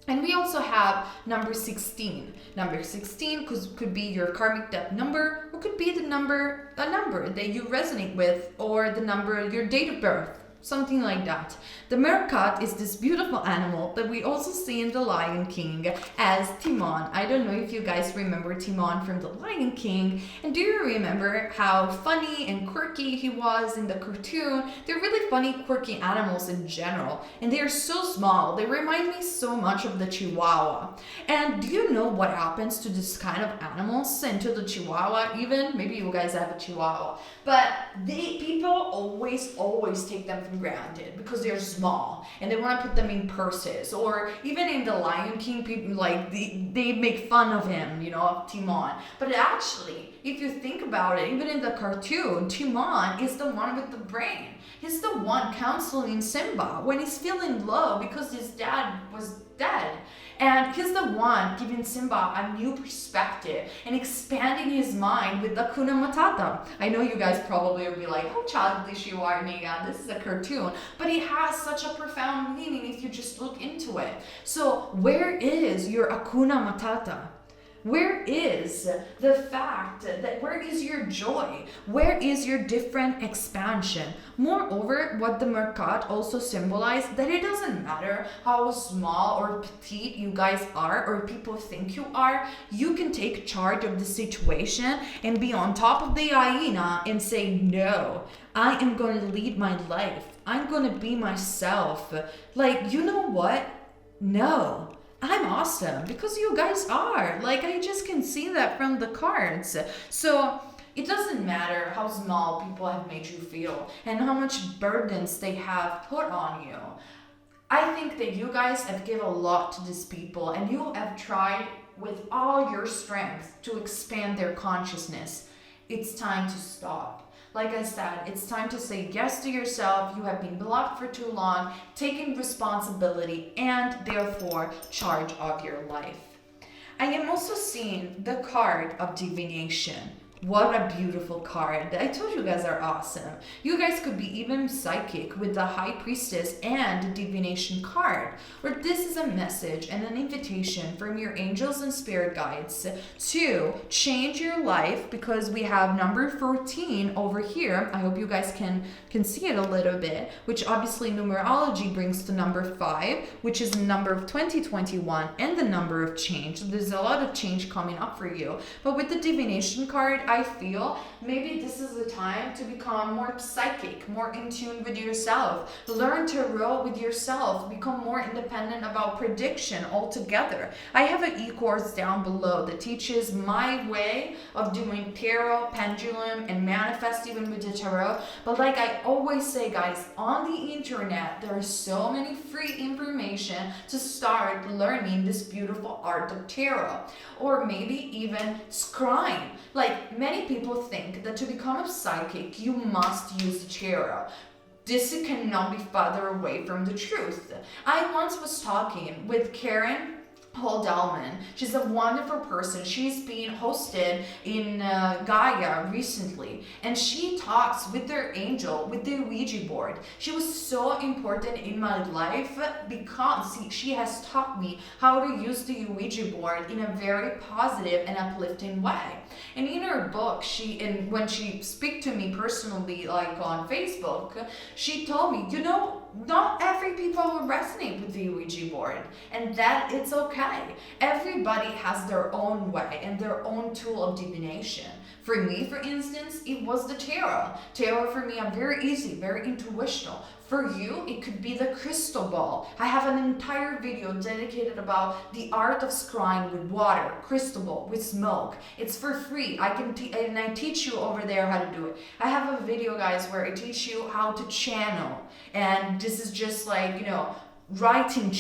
And we also have number 16. Number 16 could be your karmic debt number, or could be a number that you resonate with, or the number, your date of birth. Something like that. The meerkat is this beautiful animal that we also see in The Lion King as Timon. I don't know if you guys remember Timon from The Lion King. And do you remember how funny and quirky he was in the cartoon? They're really funny, quirky animals in general. And they are so small. They remind me so much of the Chihuahua. And do you know what happens to this kind of animals and to the Chihuahua even? Maybe you guys have a Chihuahua. But people always take them for granted because they're small and they want to put them in purses. Or even in The Lion King, people like they make fun of him, of Timon. But actually, if you think about it, even in the cartoon, Timon is the one with the brain. He's the one counseling Simba when he's feeling low because his dad was dead. And he's the one giving Simba a new perspective and expanding his mind with the Hakuna Matata. I know you guys probably will be like, how childish you are, Nia. This is a cartoon. But it has such a profound meaning if you just look into it. So where is your Hakuna Matata? Where is the fact that where is your joy? Where is your different expansion? Moreover, what the Merkat also symbolized, that it doesn't matter how small or petite you guys are or people think you are, you can take charge of the situation and be on top of the hyena and say, no, I am going to lead my life. I'm going to be myself. Like, you know what? No. I'm awesome because you guys are. Like, I just can see that from the cards. So it doesn't matter how small people have made you feel and how much burdens they have put on you. I think that you guys have given a lot to these people and you have tried with all your strength to expand their consciousness. It's time to stop. Like I said, it's time to say yes to yourself. You have been blocked for too long, taking responsibility, and therefore charge of your life. I am also seeing the card of divination. What a beautiful card. I told you guys are awesome. You guys could be even psychic with the High Priestess and the Divination card. Or this is a message and an invitation from your angels and spirit guides to change your life, because we have number 14 over here. I hope you guys can see it a little bit, which obviously numerology brings to number 5, which is the number of 2021 and the number of change. So there's a lot of change coming up for you. But with the Divination card, I feel maybe this is the time to become more psychic, more in tune with yourself, learn to roll with yourself, become more independent about prediction altogether. I have an e-course down below that teaches my way of doing tarot, pendulum, and manifest even with the tarot. But like I always say, guys, on the internet, there is so many free information to start learning this beautiful art of tarot, or maybe even scrying. Like, many people think that to become a psychic, you must use tarot. This cannot be farther away from the truth. I once was talking with Karen Holdelman. She's a wonderful person. She's being hosted in Gaia recently, and she talks with their angel, with the Ouija board. She was so important in my life because she has taught me how to use the Ouija board in a very positive and uplifting way. And in her book, when she speak to me personally, like on Facebook, she told me, not every people will resonate with the Ouija board, and that it's okay. okay. Everybody has their own way and their own tool of divination. For me, for instance, it was the tarot. Tarot for me, I'm very easy, very intuitional. For you, it could be the crystal ball. I have an entire video dedicated about the art of scrying with water, crystal ball, with smoke. It's for free. And I teach you over there how to do it. I have a video, guys, where I teach you how to channel. And this is just like, writing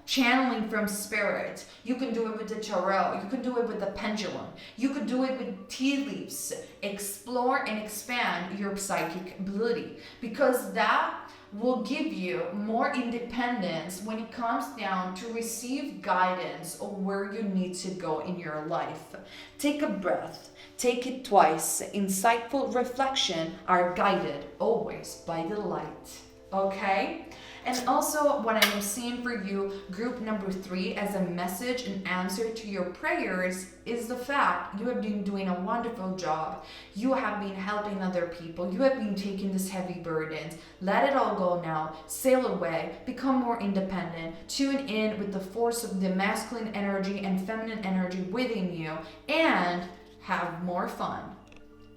channeling from spirit. You can do it with the tarot. You can do it with the pendulum. You could do it with tea leaves. Explore and expand your psychic ability, because that will give you more independence when it comes down to receive guidance of where you need to go in your life. Take a breath. Take it twice. Insightful reflection are guided always by the light. Okay? And also, what I am seeing for you, group number 3, as a message and answer to your prayers, is the fact you have been doing a wonderful job. You have been helping other people. You have been taking this heavy burdens. Let it all go now. Sail away. Become more independent. Tune in with the force of the masculine energy and feminine energy within you, and have more fun.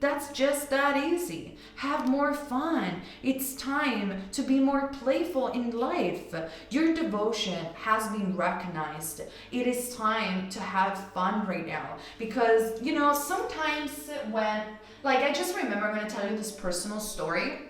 That's just that easy. Have more fun. It's time to be more playful in life. Your devotion has been recognized. It is time to have fun right now. Because, sometimes I just remember, I'm going to tell you this personal story.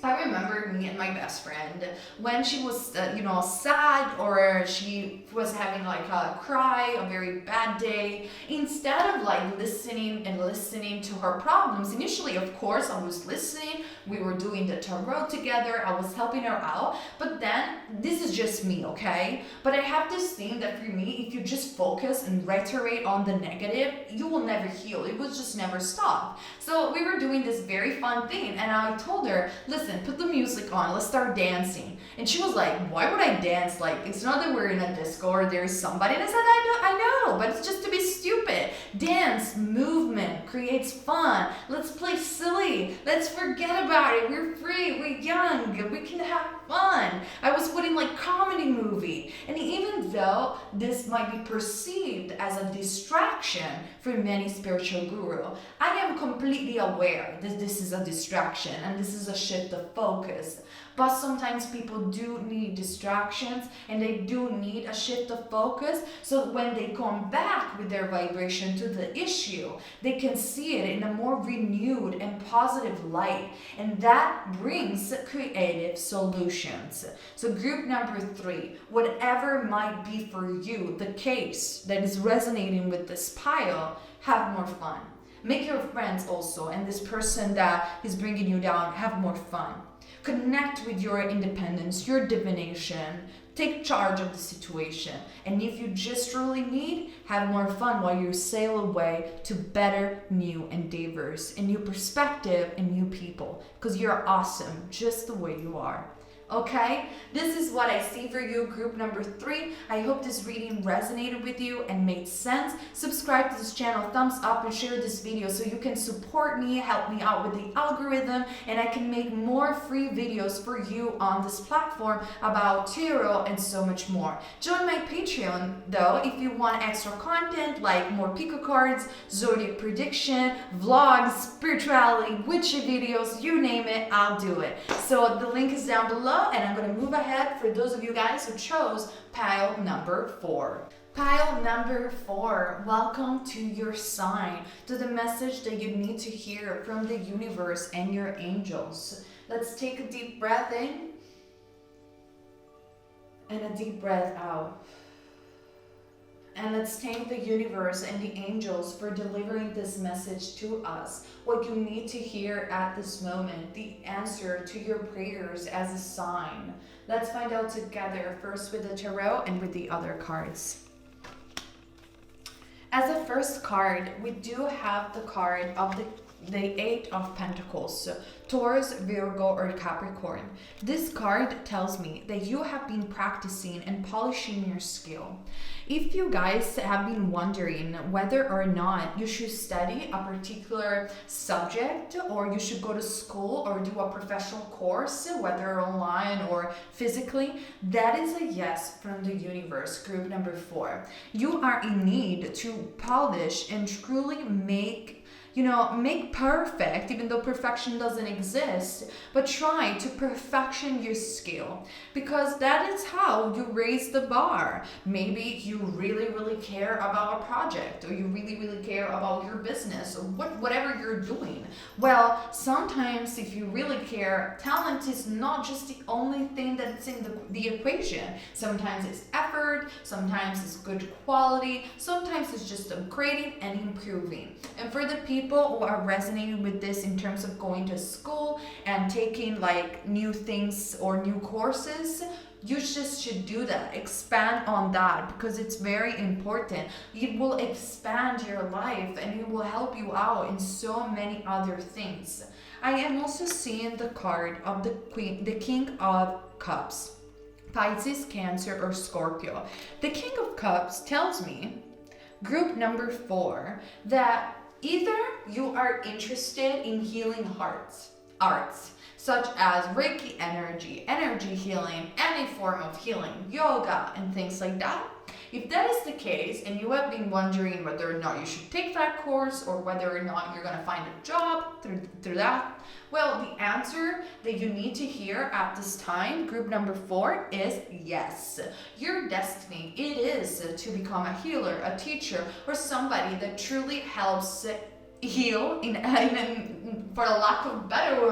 I remember me and my best friend when she was, sad, or she was having a cry, a very bad day. Instead of listening to her problems, initially, of course, I was listening. We were doing the tarot together. I was helping her out. But then, this is just me, okay? But I have this thing that for me, if you just focus and reiterate on the negative, you will never heal. It will just never stop. So we were doing this very fun thing, and I told her, listen, put the music on, let's start dancing. And she was like, why would I dance? It's not that we're in a disco or there's somebody. And I said, I know, but it's just to be stupid. Dance, movement creates fun. Let's play silly. Let's forget about it. We're free, we're young, we can have fun. I was putting comedy movie. And even though this might be perceived as a distraction for many spiritual guru, I am completely aware that this is a distraction and this is a shift of focus. But sometimes people do need distractions and they do need a shift of focus, so when they come back with their vibration to the issue, they can see it in a more renewed and positive light, and that brings creative solutions. So group number 3, whatever might be for you the case that is resonating with this pile, have more fun. Make your friends also, and this person that is bringing you down, have more fun. Connect with your independence, your divination. Take charge of the situation. And if you just really need, have more fun while you sail away to better, new endeavors, and new perspective, and new people. Because you're awesome just the way you are. Okay, this is what I see for you, group number 3. I hope this reading resonated with you and made sense. Subscribe to this channel, thumbs up, and share this video so you can support me, help me out with the algorithm, and I can make more free videos for you on this platform about tarot and so much more. Join my Patreon though if you want extra content like more picacards, zodiac prediction, vlogs, spirituality, witchy videos, you name it, I'll do it. So the link is down below. And I'm going to move ahead for those of you guys who chose pile number 4. Pile number 4, welcome to your sign, to the message that you need to hear from the universe and your angels. Let's take a deep breath in and a deep breath out. And let's thank the universe and the angels for delivering this message to us. What you need to hear at this moment, the answer to your prayers as a sign. Let's find out together, first with the tarot and with the other cards. As a first card, we do have the card of the the Eight of Pentacles, Taurus, Virgo, or Capricorn. This card tells me that you have been practicing and polishing your skill. If you guys have been wondering whether or not you should study a particular subject, or you should go to school or do a professional course, whether online or physically, that is a yes from the universe, group number 4. You are in need to polish and truly make perfect, even though perfection doesn't exist, but try to perfection your skill, because that is how you raise the bar. Maybe you really, really care about a project, or you really, really care about your business, or whatever you're doing. Well, sometimes if you really care, talent is not just the only thing that's in the equation. Sometimes it's effort, sometimes it's good quality, sometimes it's just upgrading and improving. And for the people who are resonating with this in terms of going to school and taking like new things or new courses, you just should do that. Expand on that, because it's very important. It will expand your life and it will help you out in so many other things. I am also seeing the card of the King of Cups, Pisces, Cancer, or Scorpio. The King of Cups tells me, group number 4, that either you are interested in healing arts, such as Reiki energy healing, any form of healing, yoga, and things like that. If that is the case, and you have been wondering whether or not you should take that course, or whether or not you're going to find a job through that, well, the answer that you need to hear at this time, group number 4, is yes. Your destiny, it is to become a healer, a teacher, or somebody that truly helps heal for lack of better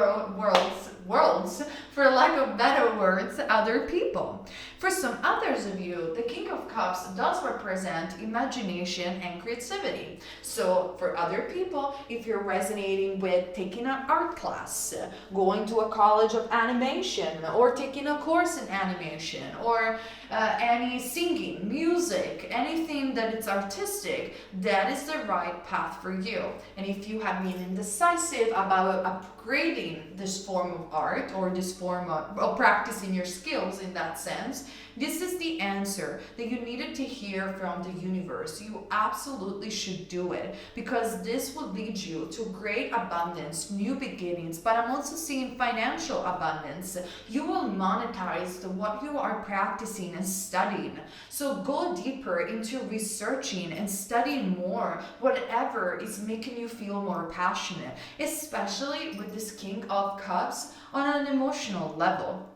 words, other people. For some others of you, the King of Cups does represent imagination and creativity. So for other people, if you're resonating with taking an art class, going to a college of animation, or taking a course in animation, or any singing, music, anything that is artistic, that is the right path for you. And if you have been indecisive about upgrading this form of art, or this form of practicing your skills in that sense, this is the answer that you needed to hear from the universe. You absolutely should do it, because this will lead you to great abundance, new beginnings, but I'm also seeing financial abundance. You will monetize what you are practicing and studying. So go deeper into researching and studying more, whatever is making you feel more passionate, especially with this King of Cups on an emotional level.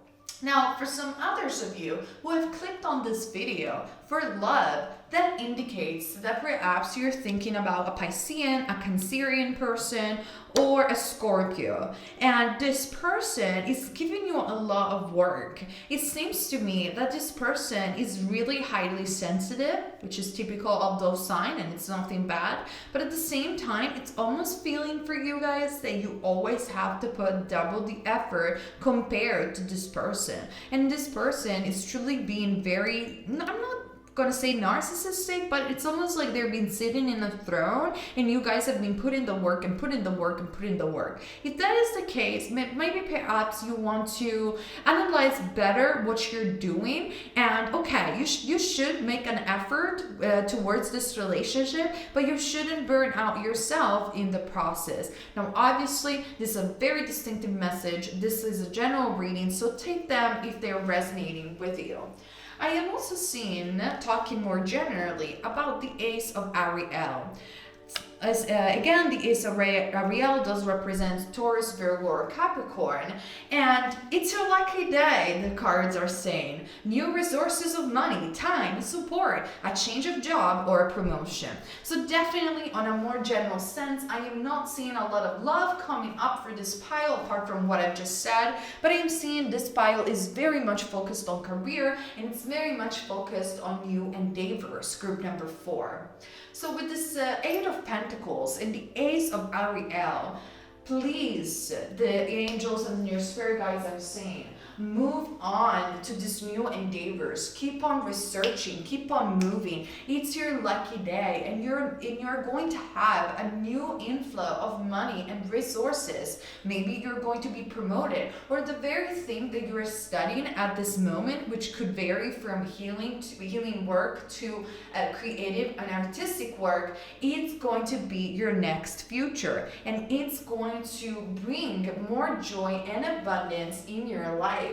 Now, for some others of you who have clicked on this video for love, that indicates that perhaps you're thinking about a Piscean, a Cancerian person, or a Scorpio. And this person is giving you a lot of work. It seems to me that this person is really highly sensitive, which is typical of those signs, and it's nothing bad. But at the same time, it's almost feeling for you guys that you always have to put double the effort compared to this person. And this person is truly being very, I'm not gonna say narcissistic, but it's almost like they've been sitting in a throne and you guys have been putting the work and putting the work and putting the work. If that is the case, maybe perhaps you want to analyze better what you're doing, and okay, you should make an effort towards this relationship, but you shouldn't burn out yourself in the process. Now obviously this is a very distinctive message. This is a general reading, so take them if they're resonating with you. I am also seeing, talking more generally, about the Ace of Ariel. Again, the Ace of Ariel does represent Taurus, Virgo, or Capricorn, and it's your lucky day, the cards are saying. New resources of money, time, support, a change of job, or a promotion. So definitely on a more general sense, I am not seeing a lot of love coming up for this pile apart from what I've just said, but I am seeing this pile is very much focused on career, and it's very much focused on new endeavors, group number 4. So with this Eight of Pentacles and the Ace of Ariel, please, the angels and your spirit guides are saying, move on to these new endeavors. Keep on researching, keep on moving. It's your lucky day, and you're going to have a new inflow of money and resources. Maybe you're going to be promoted, or the very thing that you're studying at this moment, which could vary from healing work to creative and artistic work, it's going to be your next future, and it's going to bring more joy and abundance in your life.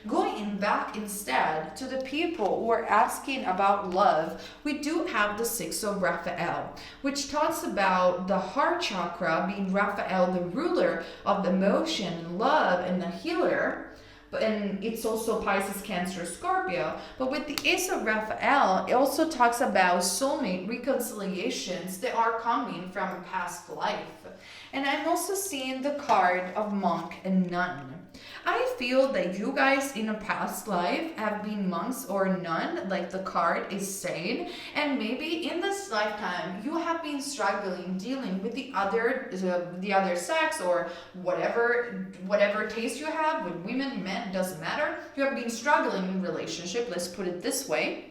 Going back instead to the people who are asking about love, we do have the Six of Raphael, which talks about the heart chakra being Raphael, the ruler of the emotion, love, and the healer. And it's also Pisces, Cancer, Scorpio. But with the Ace of Raphael, it also talks about soulmate reconciliations that are coming from a past life. And I'm also seeing the card of monk and nun. I feel that you guys in a past life have been monks or nun, like the card is saying, and maybe in this lifetime you have been struggling dealing with the other sex, or whatever taste you have with women, men, doesn't matter. You have been struggling in relationship, let's put it this way.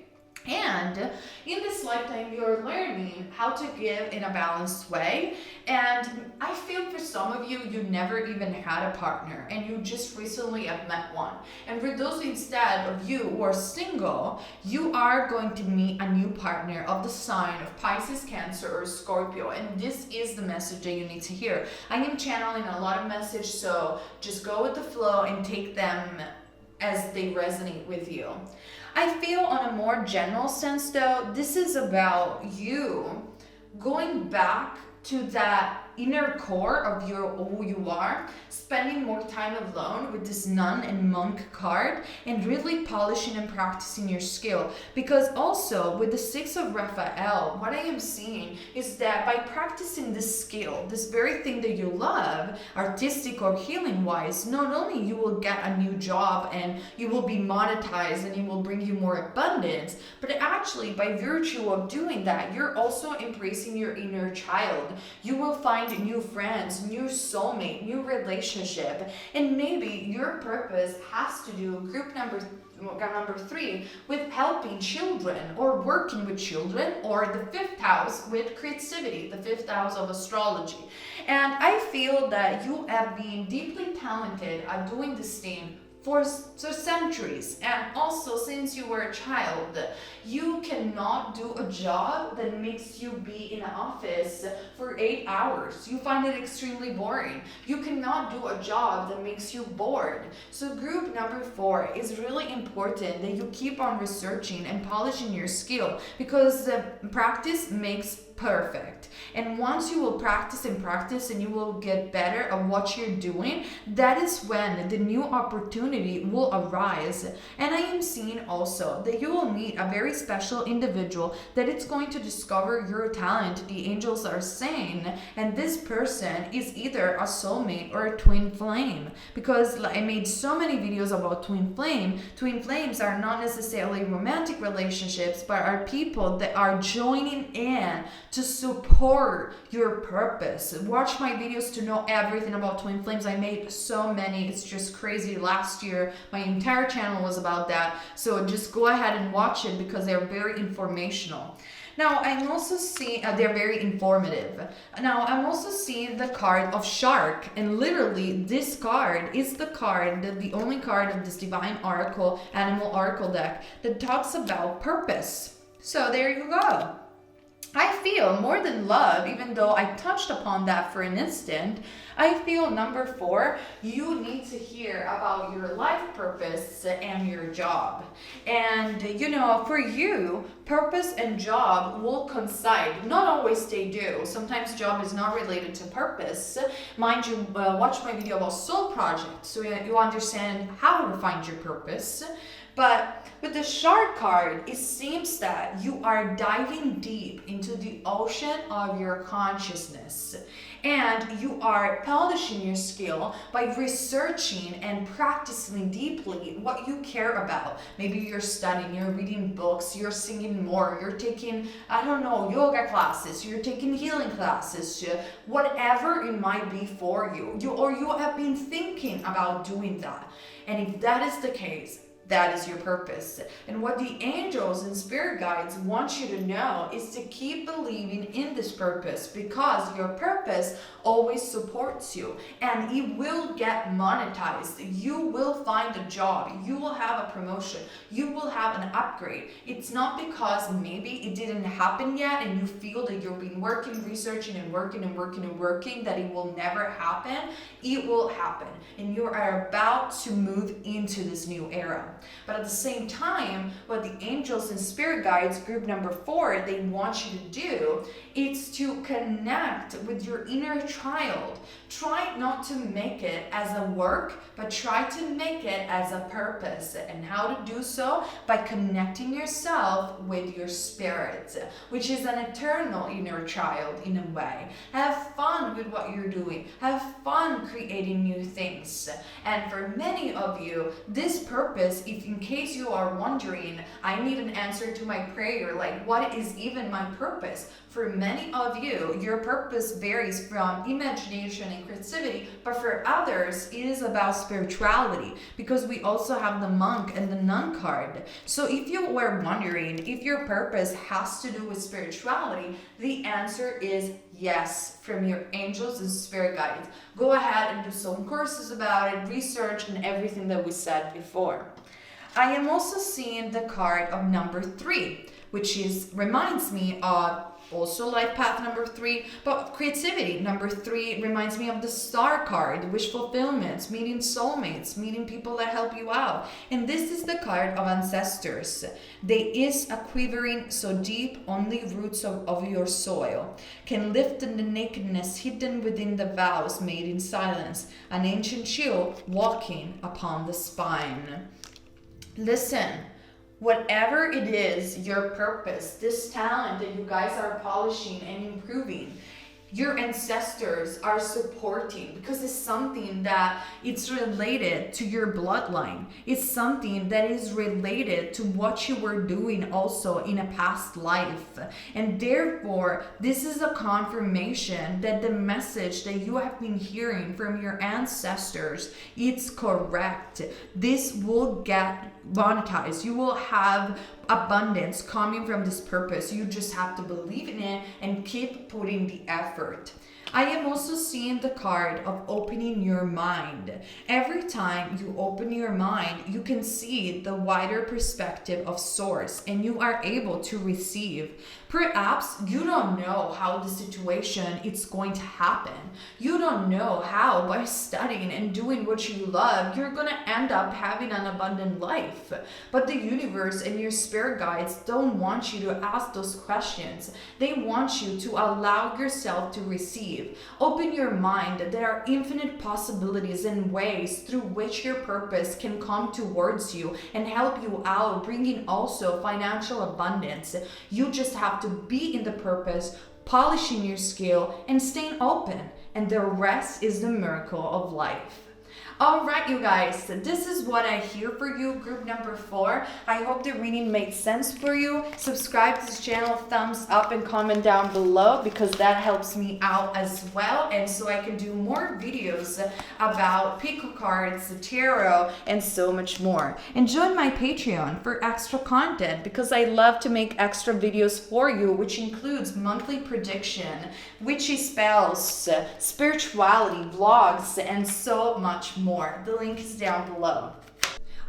And in this lifetime, you're learning how to give in a balanced way. And I feel for some of you, you never even had a partner, and you just recently have met one. And for those instead of you who are single, you are going to meet a new partner of the sign of Pisces, Cancer, or Scorpio. And this is the message that you need to hear. I am channeling a lot of messages, so just go with the flow and take them as they resonate with you. I feel on a more general sense though, this is about you going back to that inner core of who you are, spending more time alone with this nun and monk card, and really polishing and practicing your skill. Because also with the Six of Raphael, what I am seeing is that by practicing this skill, this very thing that you love, artistic or healing wise, not only you will get a new job and you will be monetized and it will bring you more abundance, but actually by virtue of doing that, you're also embracing your inner child. You will find new friends, new soulmate, new relationship, and maybe your purpose has to do group number 3 with helping children or working with children, or the 5th house with creativity, the 5th house of astrology. And I feel that you have been deeply talented at doing this thing for centuries, and also since you were a child. You cannot do a job that makes you be in an office for 8 hours. You find it extremely boring. You cannot do a job that makes you bored. So group number 4 is really important that you keep on researching and polishing your skill, because practice makes perfect. And once you will practice and you will get better at what you're doing, that is when the new opportunity will arise. And I am seeing also that you will meet a very special individual that it's going to discover your talent, the angels are saying, and this person is either a soulmate or a twin flame. Because I made so many videos about twin flame. Twin flames are not necessarily romantic relationships, but are people that are joining in to support your purpose. Watch my videos to know everything about twin flames. I made so many, it's just crazy. Last year my entire channel was about that, so just go ahead and watch it because they're very informational. Now I'm also seeing they're very informative. Now I'm also seeing the card of shark, and literally this card is the only card of this divine oracle, animal oracle deck that talks about purpose. So there you go. I feel more than love, even though I touched upon that for an instant, I feel number 4, you need to hear about your life purpose and your job. And for you, purpose and job will coincide. Not always they do. Sometimes job is not related to purpose. Mind you, watch my video about soul project so you understand how to find your purpose. But with the shark card, it seems that you are diving deep into the ocean of your consciousness. And you are polishing your skill by researching and practicing deeply what you care about. Maybe you're studying, you're reading books, you're singing more, you're taking, I don't know, yoga classes, you're taking healing classes, whatever it might be for you, or you have been thinking about doing that. And if that is the case, that is your purpose. And what the angels and spirit guides want you to know is to keep believing in this purpose, because your purpose always supports you and it will get monetized. You will find a job, you will have a promotion, you will have an upgrade. It's not because maybe it didn't happen yet and you feel that you've been working, researching and working that it will never happen. It will happen, and you are about to move into this new era. But at the same time, what the angels and spirit guides, group number 4, they want you to do is to connect with your inner child. Try not to make it as a work, but try to make it as a purpose. And how to do so? By connecting yourself with your spirit, which is an eternal inner child in a way. Have fun with what you're doing. Have fun creating new things. And for many of you, this purpose, if in case you are wondering, I need an answer to my prayer, like what is even my purpose? For many of you, your purpose varies from imagination and creativity, but for others, it is about spirituality, because we also have the monk and the nun card. So if you were wondering if your purpose has to do with spirituality, the answer is yes, from your angels and spirit guides. Go ahead and do some courses about it, research, and everything that we said before. I am also seeing the card of number 3, which reminds me of also life path number 3, but creativity. Number 3 reminds me of the star card, wish fulfillment, meeting soulmates, meeting people that help you out. And this is the card of ancestors. There is a quivering so deep only roots of your soil can lift in the nakedness hidden within the vows made in silence, an ancient chill walking upon the spine. Listen, whatever it is, your purpose, this talent that you guys are polishing and improving, your ancestors are supporting, because it's something that it's related to your bloodline. It's something that is related to what you were doing also in a past life. And therefore, this is a confirmation that the message that you have been hearing from your ancestors, it's correct. This will get monetized. You will have abundance coming from this purpose. You just have to believe in it and keep putting the effort. I am also seeing the card of opening your mind. Every time you open your mind, you can see the wider perspective of source and you are able to receive. Perhaps you don't know how the situation is going to happen. You don't know how by studying and doing what you love, you're going to end up having an abundant life. But the universe and your spirit guides don't want you to ask those questions. They want you to allow yourself to receive. Open your mind. There are infinite possibilities and ways through which your purpose can come towards you and help you out, bringing also financial abundance. You just have to be in the purpose, polishing your skill, and staying open. And the rest is the miracle of life. All right, you guys, this is what I hear for you, group number 4. I hope the reading made sense for you. Subscribe to this channel, thumbs up, and comment down below, because that helps me out as well. And so I can do more videos about pickcards, the tarot, and so much more. And join my Patreon for extra content, because I love to make extra videos for you, which includes monthly prediction, witchy spells, spirituality, vlogs, and so much more. The link is down below.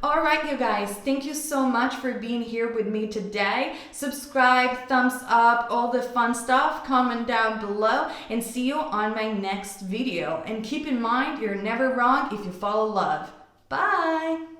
All right, you guys, thank you so much for being here with me today. Subscribe, thumbs up, all the fun stuff, comment down below, and see you on my next video. And keep in mind, you're never wrong if you follow love. Bye.